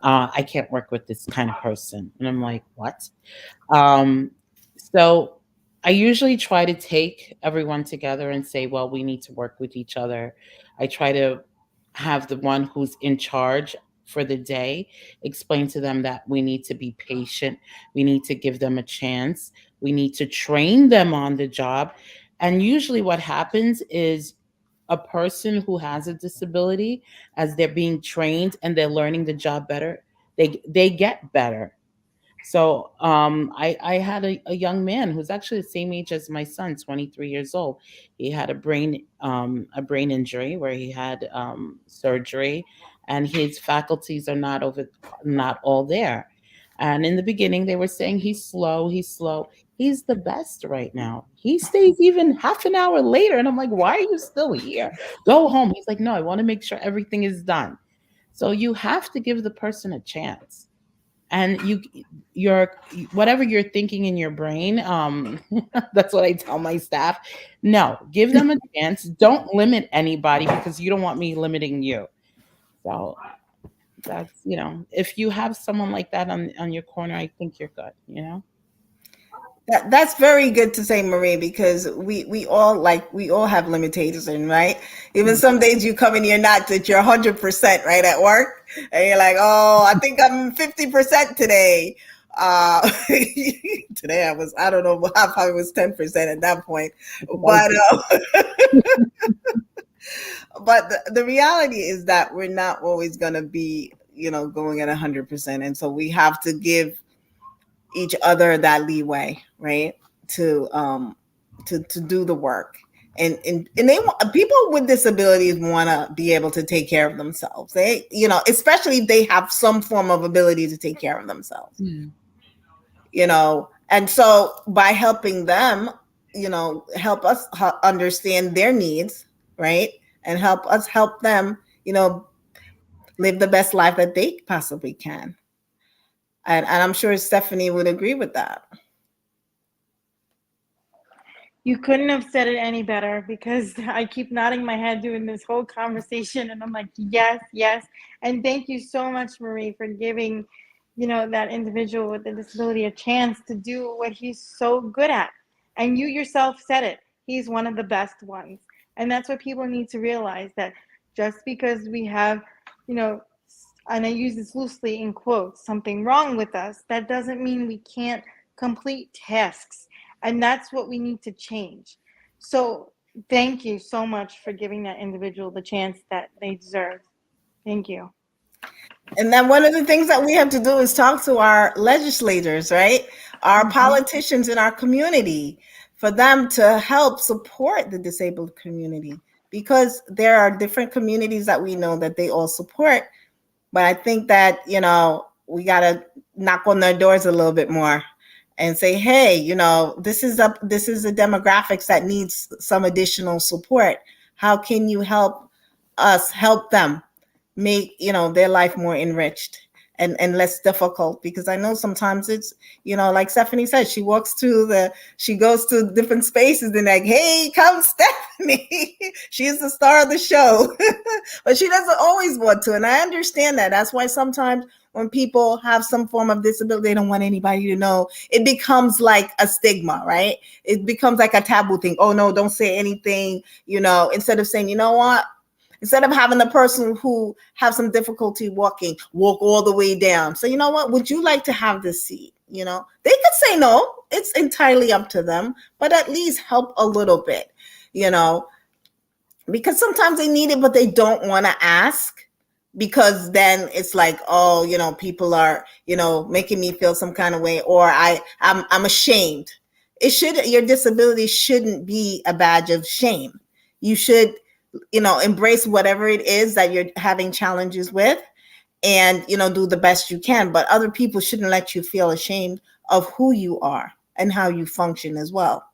I can't work with this kind of person. And I'm like, what? Um, so I usually try to take everyone together and say, well, we need to work with each other. I try to have the one who's in charge for the day explain to them that we need to be patient. We need to give them a chance. We need to train them on the job. And usually what happens is a person who has a disability, as they're being trained and they're learning the job better, they get better. So I had a young man who's actually the same age as my son, 23 years old. He had a brain injury where he had surgery, and his faculties are not all there. And in the beginning, they were saying he's slow, he's slow. He's the best right now. He stays even half an hour later, and I'm like, why are you still here? Go home. He's like, no, I want to make sure everything is done. So you have to give the person a chance, and your whatever you're thinking in your brain, that's what I tell my staff. No, give them a chance. Don't limit anybody because you don't want me limiting you. So that's, if you have someone like that on your corner, I think you're good. That's very good to say, Marie, because we all have limitations, right? Even some days you come and you're 100% right at work, and you're like, oh, I think I'm 50% today. Today I don't know how I was 10% at that point, but but the reality is that we're not always going to be, going at 100%, and so we have to give each other that leeway, right? To to do the work. And they want, people with disabilities want to be able to take care of themselves. They, especially if they have some form of ability to take care of themselves. Mm. And so by helping them, help us understand their needs, right? And help us help them, live the best life that they possibly can. And I'm sure Stephanie would agree with that. You couldn't have said it any better, because I keep nodding my head during this whole conversation, and I'm like, yes, yes. And thank you so much, Marie, for giving, that individual with a disability a chance to do what he's so good at. And you yourself said it. He's one of the best ones. And that's what people need to realize, that just because we have, and I use this loosely in quotes, something wrong with us, that doesn't mean we can't complete tasks. And that's what we need to change. So thank you so much for giving that individual the chance that they deserve. Thank you. And then one of the things that we have to do is talk to our legislators, right? Our politicians in our community, for them to help support the disabled community, because there are different communities that we know that they all support. But I think that, we got to knock on their doors a little bit more and say, hey, this is a demographics that needs some additional support. How can you help us help them make, their life more enriched and less difficult? Because I know sometimes it's, like Stephanie said, she goes to different spaces and like, hey, come Stephanie. She's the star of the show. But she doesn't always want to. And I understand that. That's why sometimes when people have some form of disability, they don't want anybody to know. It becomes like a stigma, right? It becomes like a taboo thing. Oh no, don't say anything, instead of saying, what? Instead of having the person who have some difficulty walking, walk all the way down. So you know what? Would you like to have this seat? They could say no. It's entirely up to them, but at least help a little bit, because sometimes they need it, but they don't want to ask, because then it's like, oh, people are, making me feel some kind of way, or I'm ashamed. Your disability shouldn't be a badge of shame. You should, embrace whatever it is that you're having challenges with, and, do the best you can. But other people shouldn't let you feel ashamed of who you are and how you function as well.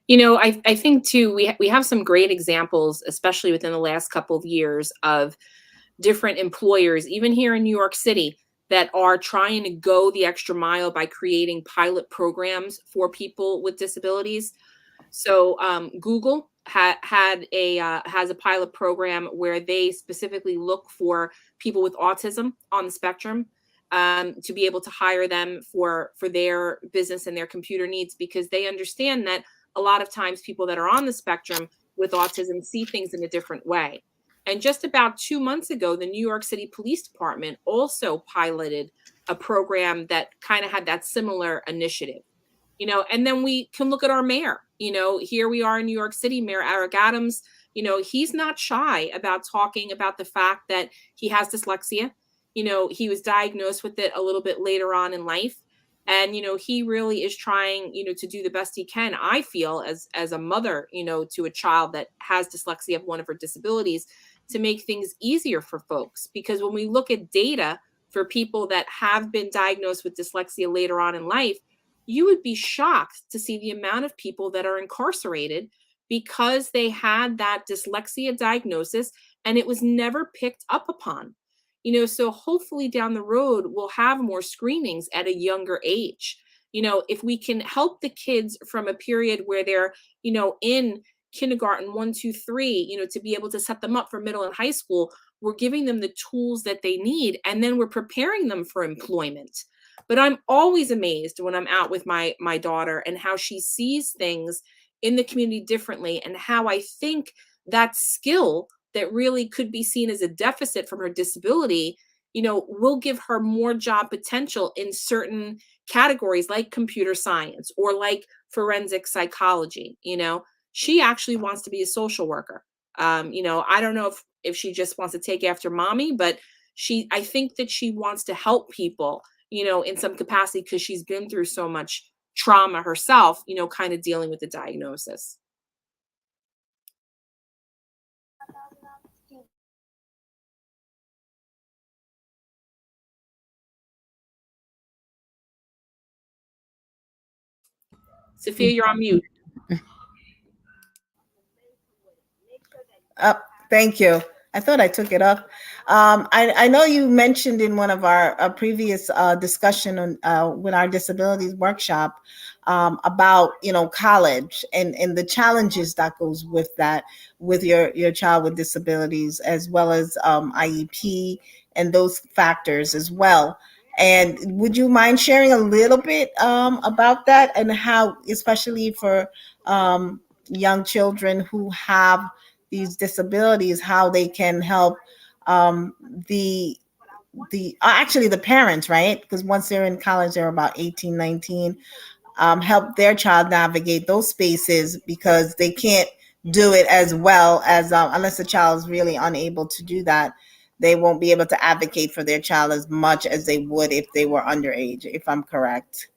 I think too, we have some great examples, especially within the last couple of years, of different employers, even here in New York City, that are trying to go the extra mile by creating pilot programs for people with disabilities. So Google has a pilot program where they specifically look for people with autism on the spectrum, to be able to hire them for their business and their computer needs, because they understand that a lot of times people that are on the spectrum with autism see things in a different way. And just about 2 months ago, the New York City Police Department also piloted a program that kind of had that similar initiative. And then we can look at our mayor. Here we are in New York City, Mayor Eric Adams. He's not shy about talking about the fact that he has dyslexia. He was diagnosed with it a little bit later on in life. And, he really is trying, to do the best he can, I feel, as a mother, to a child that has dyslexia of one of her disabilities, to make things easier for folks. Because when we look at data for people that have been diagnosed with dyslexia later on in life, you would be shocked to see the amount of people that are incarcerated because they had that dyslexia diagnosis and it was never picked up upon. So hopefully down the road, we'll have more screenings at a younger age. If we can help the kids from a period where they're, in kindergarten, 1, 2, 3, to be able to set them up for middle and high school, we're giving them the tools that they need, and then we're preparing them for employment. But I'm always amazed when I'm out with my daughter and how she sees things in the community differently, and how I think that skill that really could be seen as a deficit from her disability, will give her more job potential in certain categories like computer science or like forensic psychology. She actually wants to be a social worker. I don't know if she just wants to take after mommy, but I think that she wants to help people in some capacity because she's been through so much trauma herself, kind of dealing with the diagnosis. Sophia, you're on mute. Oh, thank you. I thought I took it up. I know you mentioned in one of our previous discussion on with our disabilities workshop about college and the challenges that goes with that with your child with disabilities as well as IEP and those factors as well. And would you mind sharing a little bit about that and how, especially for young children who have these disabilities, how they can help um, the actually the parents, right? Because once they're in college, they're about 18, 19, help their child navigate those spaces because they can't do it as well as unless the child is really unable to do that. They won't be able to advocate for their child as much as they would if they were underage, if I'm correct.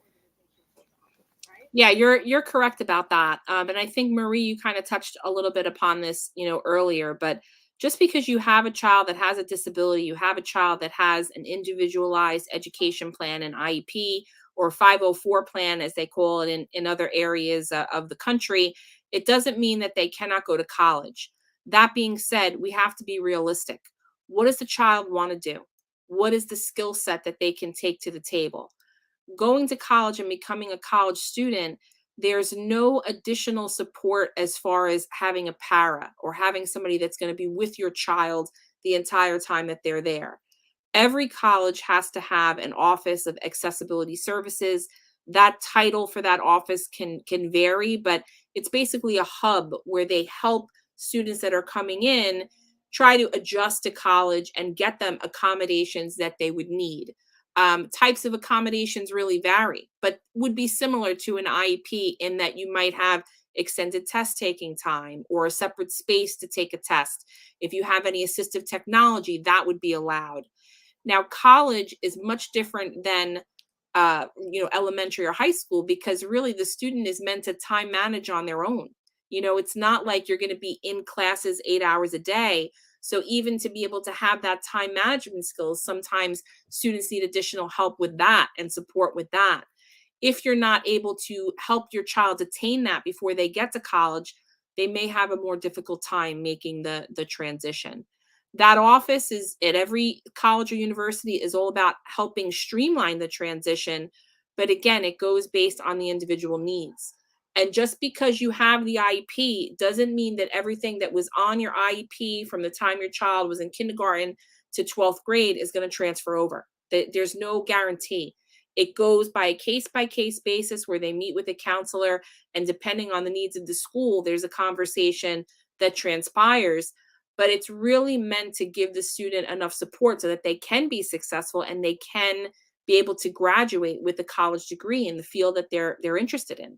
Yeah, you're correct about that. And I think Marie, you kind of touched a little bit upon this, earlier. But just because you have a child that has a disability, you have a child that has an individualized education plan, an IEP, or 504 plan, as they call it in other areas of the country, it doesn't mean that they cannot go to college. That being said, we have to be realistic. What does the child want to do? What is the skill set that they can take to the table? Going to college and becoming a college student, there's no additional support as far as having a para or having somebody that's going to be with your child the entire time that they're there. Every college has to have an office of accessibility services. That title for that office can vary, but it's basically a hub where they help students that are coming in try to adjust to college and get them accommodations that they would need. Types of accommodations really vary, but would be similar to an IEP in that you might have extended test taking time or a separate space to take a test. If you have any assistive technology, that would be allowed. Now, college is much different than elementary or high school because really the student is meant to time manage on their own. It's not like you're going to be in classes 8 hours a day. So even to be able to have that time management skills, sometimes students need additional help with that and support with that. If you're not able to help your child attain that before they get to college, they may have a more difficult time making the transition. That office is at every college or university is all about helping streamline the transition, but again, it goes based on the individual needs. And just because you have the IEP doesn't mean that everything that was on your IEP from the time your child was in kindergarten to 12th grade is going to transfer over. There's no guarantee. It goes by case basis where they meet with a counselor, and depending on the needs of the school, there's a conversation that transpires. But it's really meant to give the student enough support so that they can be successful and they can be able to graduate with a college degree in the field that they're interested in.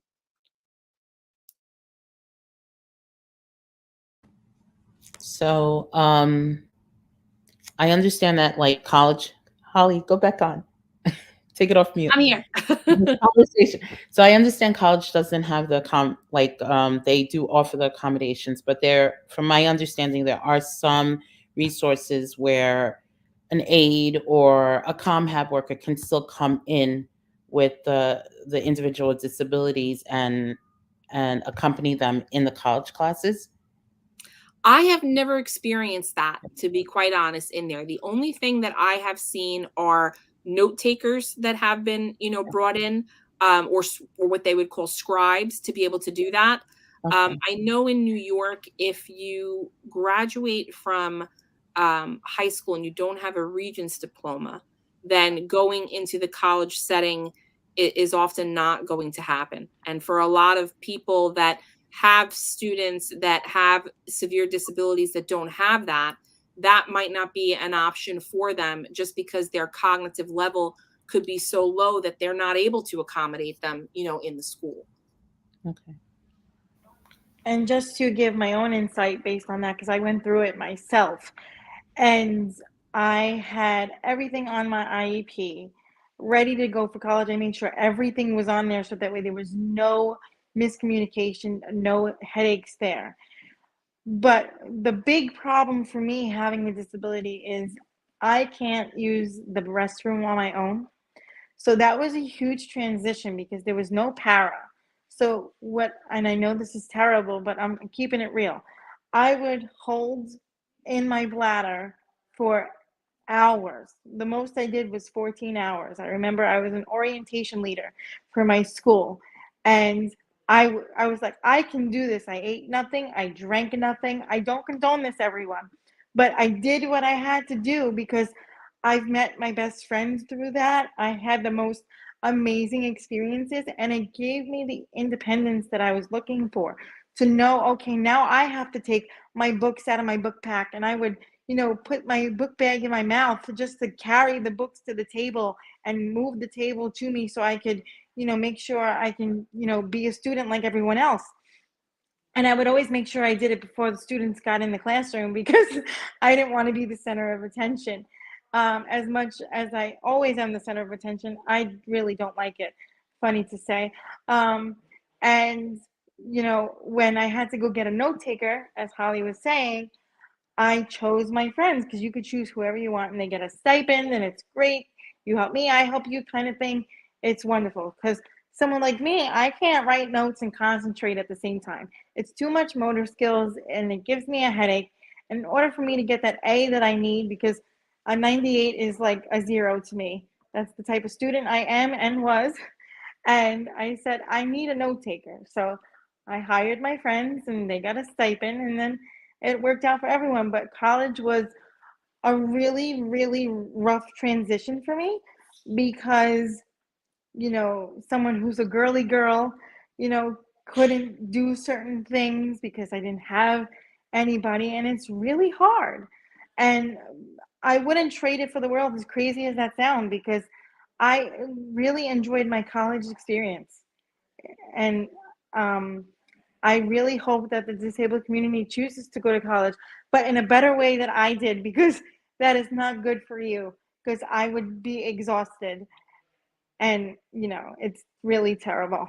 So I understand that like college, Holly, go back on. Take it off mute. I'm here. Conversation. So I understand college doesn't have the they do offer the accommodations, but there, from my understanding, there are some resources where an aide or a ComHab worker can still come in with the individual with disabilities and accompany them in the college classes. I have never experienced that, to be quite honest, in there. The only thing that I have seen are note takers that have been, brought in, or what they would call scribes to be able to do that. Okay. I know in New York, if you graduate from high school and you don't have a Regents diploma, then going into the college setting is often not going to happen. And for a lot of people that have students that have severe disabilities that don't have that, that might not be an option for them just because their cognitive level could be so low that they're not able to accommodate them, in the school. Okay. And just to give my own insight based on that, because I went through it myself, and I had everything on my IEP, ready to go for college, I made sure everything was on there so that way there was no miscommunication, no headaches there. But the big problem for me having a disability is I can't use the restroom on my own. So that was a huge transition because there was no para. So what, and I know this is terrible, but I'm keeping it real. I would hold in my bladder for hours. The most I did was 14 hours. I remember I was an orientation leader for my school, and I was like, I can do this. I ate nothing. I drank nothing. I don't condone this, everyone, but I did what I had to do because I've met my best friends through that. I had the most amazing experiences, and it gave me the independence that I was looking for to know, okay, now I have to take my books out of my book pack, and I would, put my book bag in my mouth just to carry the books to the table and move the table to me so I could, make sure I can, be a student like everyone else. And I would always make sure I did it before the students got in the classroom because I didn't want to be the center of attention. As much as I always am the center of attention, I really don't like it. Funny to say. And, when I had to go get a note taker, as Holly was saying, I chose my friends because you could choose whoever you want and they get a stipend and it's great. You help me, I help you, kind of thing. It's wonderful because someone like me, I can't write notes and concentrate at the same time. It's too much motor skills and it gives me a headache. And in order for me to get that A that I need, because a 98 is like a 0 to me. That's the type of student I am and was. And I said, I need a note taker. So I hired my friends and they got a stipend, and then it worked out for everyone. But college was a really, really rough transition for me because, someone who's a girly girl, you know, couldn't do certain things because I didn't have anybody. And it's really hard. And I wouldn't trade it for the world, as crazy as that sounds, because I really enjoyed my college experience. And um, I really hope that the disabled community chooses to go to college, but in a better way than I did, because that is not good for you, because I would be exhausted. And, it's really terrible.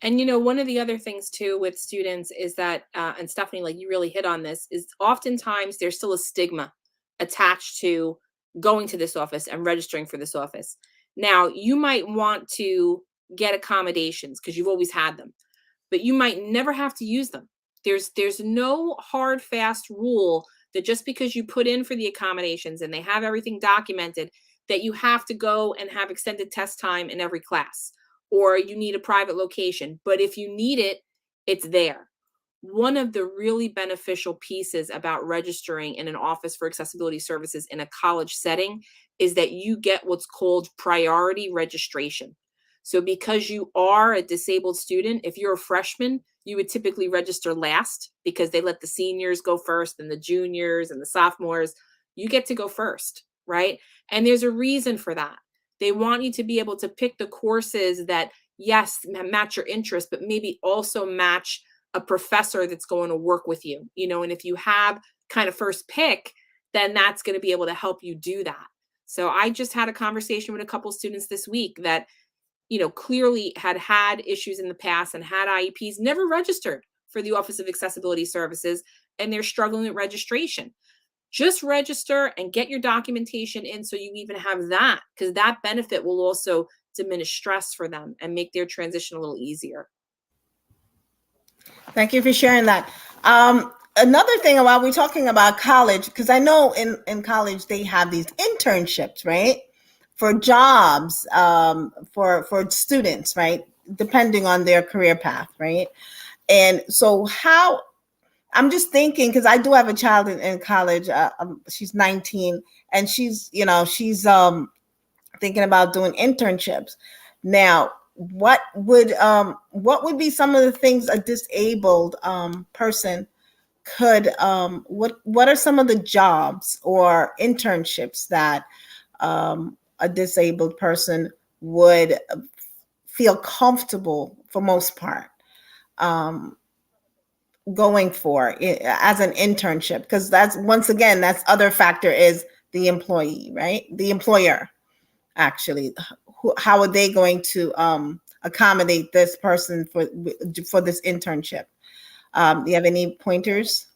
And one of the other things too with students is that, and Stephanie, like you really hit on this, is oftentimes there's still a stigma attached to going to this office and registering for this office. Now, you might want to get accommodations because you've always had them, but you might never have to use them. There's no hard fast rule that just because you put in for the accommodations and they have everything documented that you have to go and have extended test time in every class or you need a private location. But if you need it, it's there. One of the really beneficial pieces about registering in an office for accessibility services in a college setting is that you get what's called priority registration. So because you are a disabled student, if you're a freshman, you would typically register last because they let the seniors go first and the juniors and the sophomores. You get to go first, right? And there's a reason for that. They want you to be able to pick the courses that, yes, match your interest, but maybe also match a professor that's going to work with you, and if you have kind of first pick, then that's going to be able to help you do that. So I just had a conversation with a couple students this week that, clearly had issues in the past and had IEPs, never registered for the Office of Accessibility Services, and they're struggling with registration. Just register and get your documentation in so you even have that, because that benefit will also diminish stress for them and make their transition a little easier. Thank you for sharing that. Another thing, while we're talking about college, because I know in college they have these internships, right? For jobs, for students, right? Depending on their career path, right? And so I'm just thinking, because I do have a child in college. She's 19, and she's thinking about doing internships. Now, what would be some of the things a disabled person could what are some of the jobs or internships that a disabled person would feel comfortable for most part going for as an internship? Because that's, once again, that's other factor is the employee, right? The employer. actually? How are they going to accommodate this person for this internship? Do you have any pointers?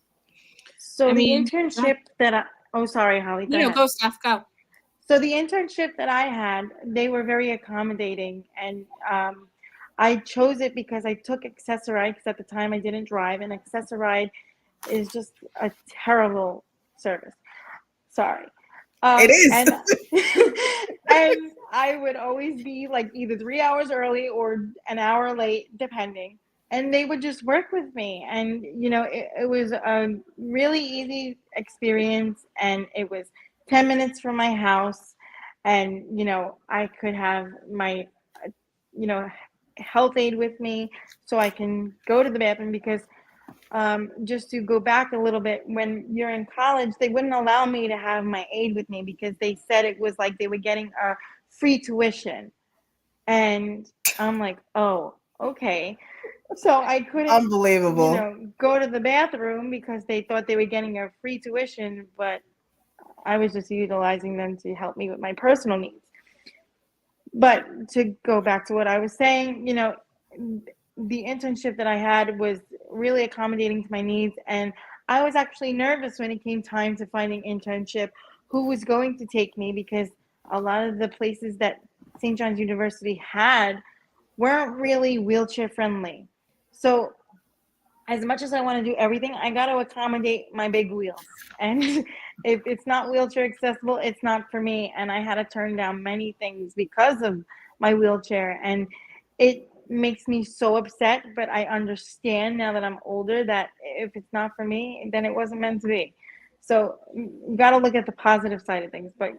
So I the mean, go ahead. internship that I, oh, sorry, Holly, go ahead. Go, Steph, go. So the internship that I had, they were very accommodating, and I chose it because I took Accessoride because at the time I didn't drive, and Accessoride is just a terrible service. Sorry. It is. And and I would always be like either 3 hours early or an hour late, depending. And they would just work with me, and it was a really easy experience, and it was 10 minutes from my house, and I could have my you know health aid with me, so I can go to the bathroom because just to go back a little bit, when you're in college, they wouldn't allow me to have my aide with me because they said it was like they were getting a free tuition. And I'm like, oh, okay. So I couldn't, Unbelievable. go to the bathroom because they thought they were getting a free tuition, but I was just utilizing them to help me with my personal needs. But to go back to what I was saying, the internship that I had was really accommodating to my needs. And I was actually nervous when it came time to finding internship, who was going to take me, because a lot of the places that St. John's University had weren't really wheelchair friendly. So as much as I want to do everything, I got to accommodate my big wheels. And if it's not wheelchair accessible, it's not for me. And I had to turn down many things because of my wheelchair. And it makes me so upset, but I understand now that I'm older that if it's not for me, then it wasn't meant to be. So you got to look at the positive side of things. But,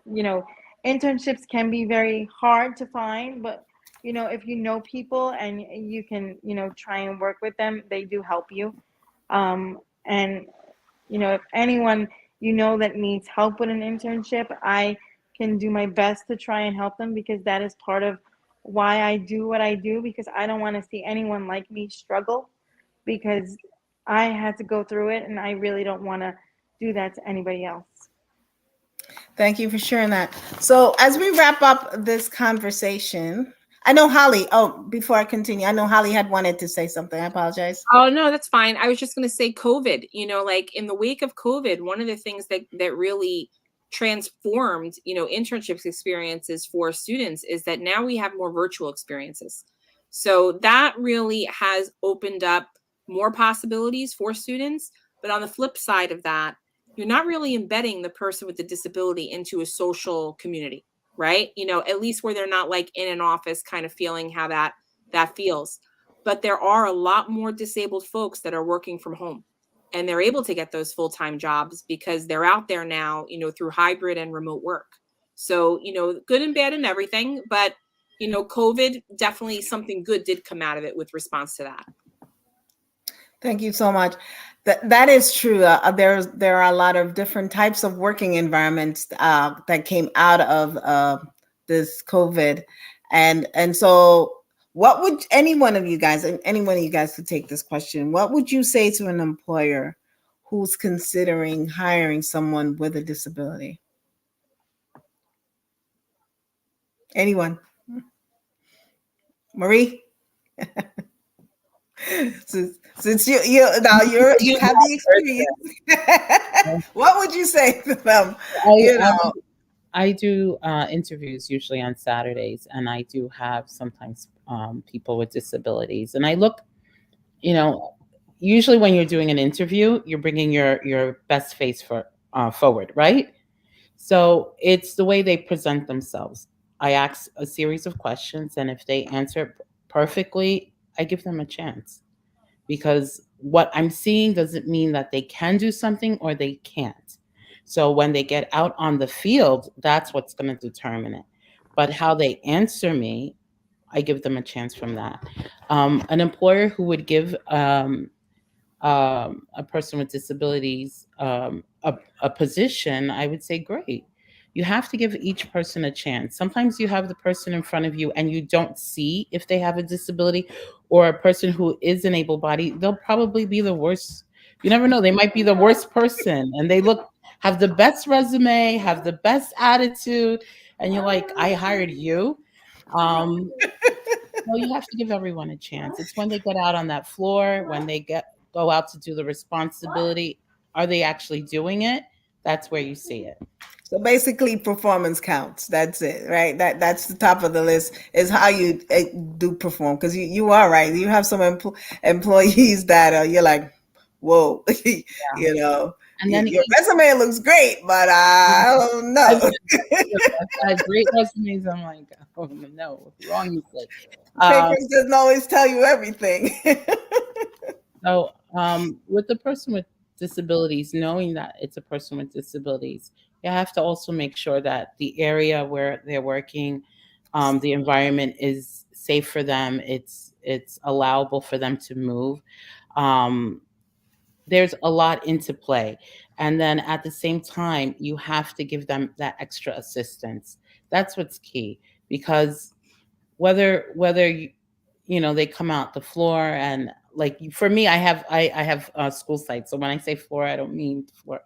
internships can be very hard to find, but if you know people and you can, try and work with them, they do help you. And, if anyone that needs help with an internship, I can do my best to try and help them, because that is part of why I do what I do, because I don't want to see anyone like me struggle, because I had to go through it and I really don't want to do that to anybody else. Thank you for sharing that. So, as we wrap up this conversation, I know Holly. Oh, before I continue, I know Holly had wanted to say something. I apologize. Oh, no, that's fine. I was just going to say COVID, like in the wake of COVID, one of the things that really transformed, internships experiences for students is that now we have more virtual experiences. So that really has opened up more possibilities for students. But on the flip side of that, you're not really embedding the person with the disability into a social community, right? At least where they're not like in an office kind of feeling how that feels. But there are a lot more disabled folks that are working from home, and they're able to get those full-time jobs because they're out there now, through hybrid and remote work. So, good and bad and everything, but COVID, definitely something good did come out of it with response to that. Thank you so much. That is true. There are a lot of different types of working environments that came out of this COVID, and so what would any one of you guys, and any one of you guys could take this question, what would you say to an employer who's considering hiring someone with a disability? Anyone? Marie? Since you have the experience, what would you say to them? I, You I know, I do interviews usually on Saturdays, and I do have sometimes people with disabilities. And I look, you know, usually when you're doing an interview, you're bringing your best face forward, right? So it's the way they present themselves. I ask a series of questions, and if they answer perfectly, I give them a chance, because what I'm seeing doesn't mean that they can do something or they can't. So when they get out on the field, that's what's going to determine it. But how they answer me, I give them a chance from that. An employer who would give a person with disabilities a position, I would say, great. You have to give each person a chance. Sometimes you have the person in front of you and you don't see if they have a disability, or a person who is an able body, they'll probably be the worst. You never know. They might be the worst person and they look have the best resume, have the best attitude, and you're like, I hired you. Um, well, you have to give everyone a chance. It's when they get out on that floor, when they go out to do the responsibility, are they actually doing it? That's where you see it. So basically, performance counts. That's it, right? That's the top of the list is how you do perform. Because you are right. You have some employees that you're like, whoa, Yeah. you know, And then your resume looks great, but I don't I've, know. I've had great resumes. I'm like, oh no, wrong mistake. Papers doesn't always tell you everything. So, with the person with disabilities, knowing that it's a person with disabilities, you have to also make sure that the area where they're working, the environment is safe for them. It's allowable for them to move. Um, there's a lot into play, and then at the same time, you have to give them that extra assistance. That's what's key because whether they come out the floor and like for me I have school sites, so when I say floor I don't mean floor.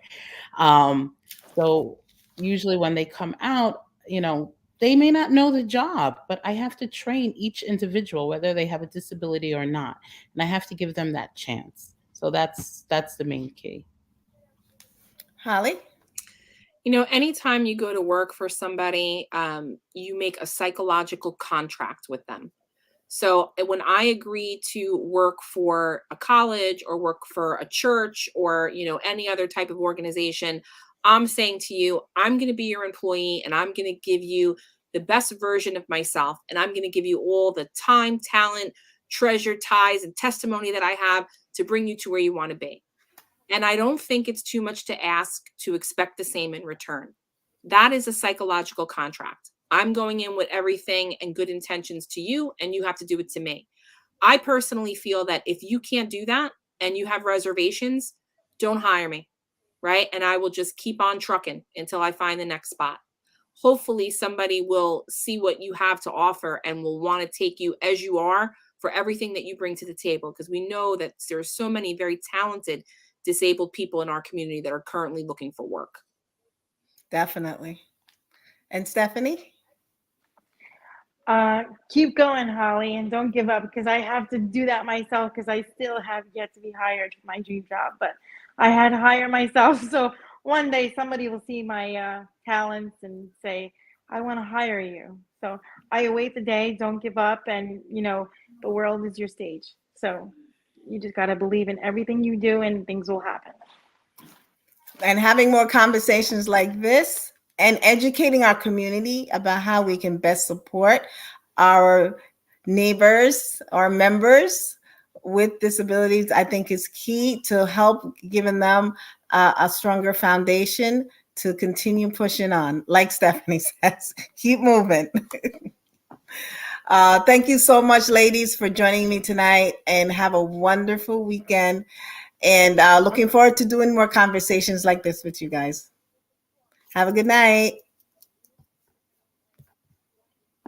So usually when they come out, they may not know the job, but I have to train each individual whether they have a disability or not, and I have to give them that chance. So that's the main key. Holly? Anytime you go to work for somebody, you make a psychological contract with them. So when I agree to work for a college or work for a church or, any other type of organization, I'm saying to you, I'm going to be your employee and I'm going to give you the best version of myself. And I'm going to give you all the time, talent, treasure, ties, and testimony that I have to bring you to where you want to be. And I don't think it's too much to ask to expect the same in return. That is a psychological contract. I'm going in with everything and good intentions to you, and you have to do it to me. I personally feel that if you can't do that and you have reservations, don't hire me, right? And I will just keep on trucking until I find the next spot. Hopefully, somebody will see what you have to offer and will want to take you as you are for everything that you bring to the table. Because we know that there are so many very talented disabled people in our community that are currently looking for work. Definitely. And Stephanie? Keep going, Holly, and don't give up because I have to do that myself because I still have yet to be hired for my dream job. But I had to hire myself. So one day somebody will see my talents and say, I want to hire you. So I await the day, don't give up. And, the world is your stage. So you just got to believe in everything you do and things will happen. And having more conversations like this and educating our community about how we can best support our neighbors, our members with disabilities, I think is key to help giving them a stronger foundation to continue pushing on. Like Stephanie says, keep moving. Thank you so much, ladies, for joining me tonight, and have a wonderful weekend. And looking forward to doing more conversations like this with you guys. Have a good night.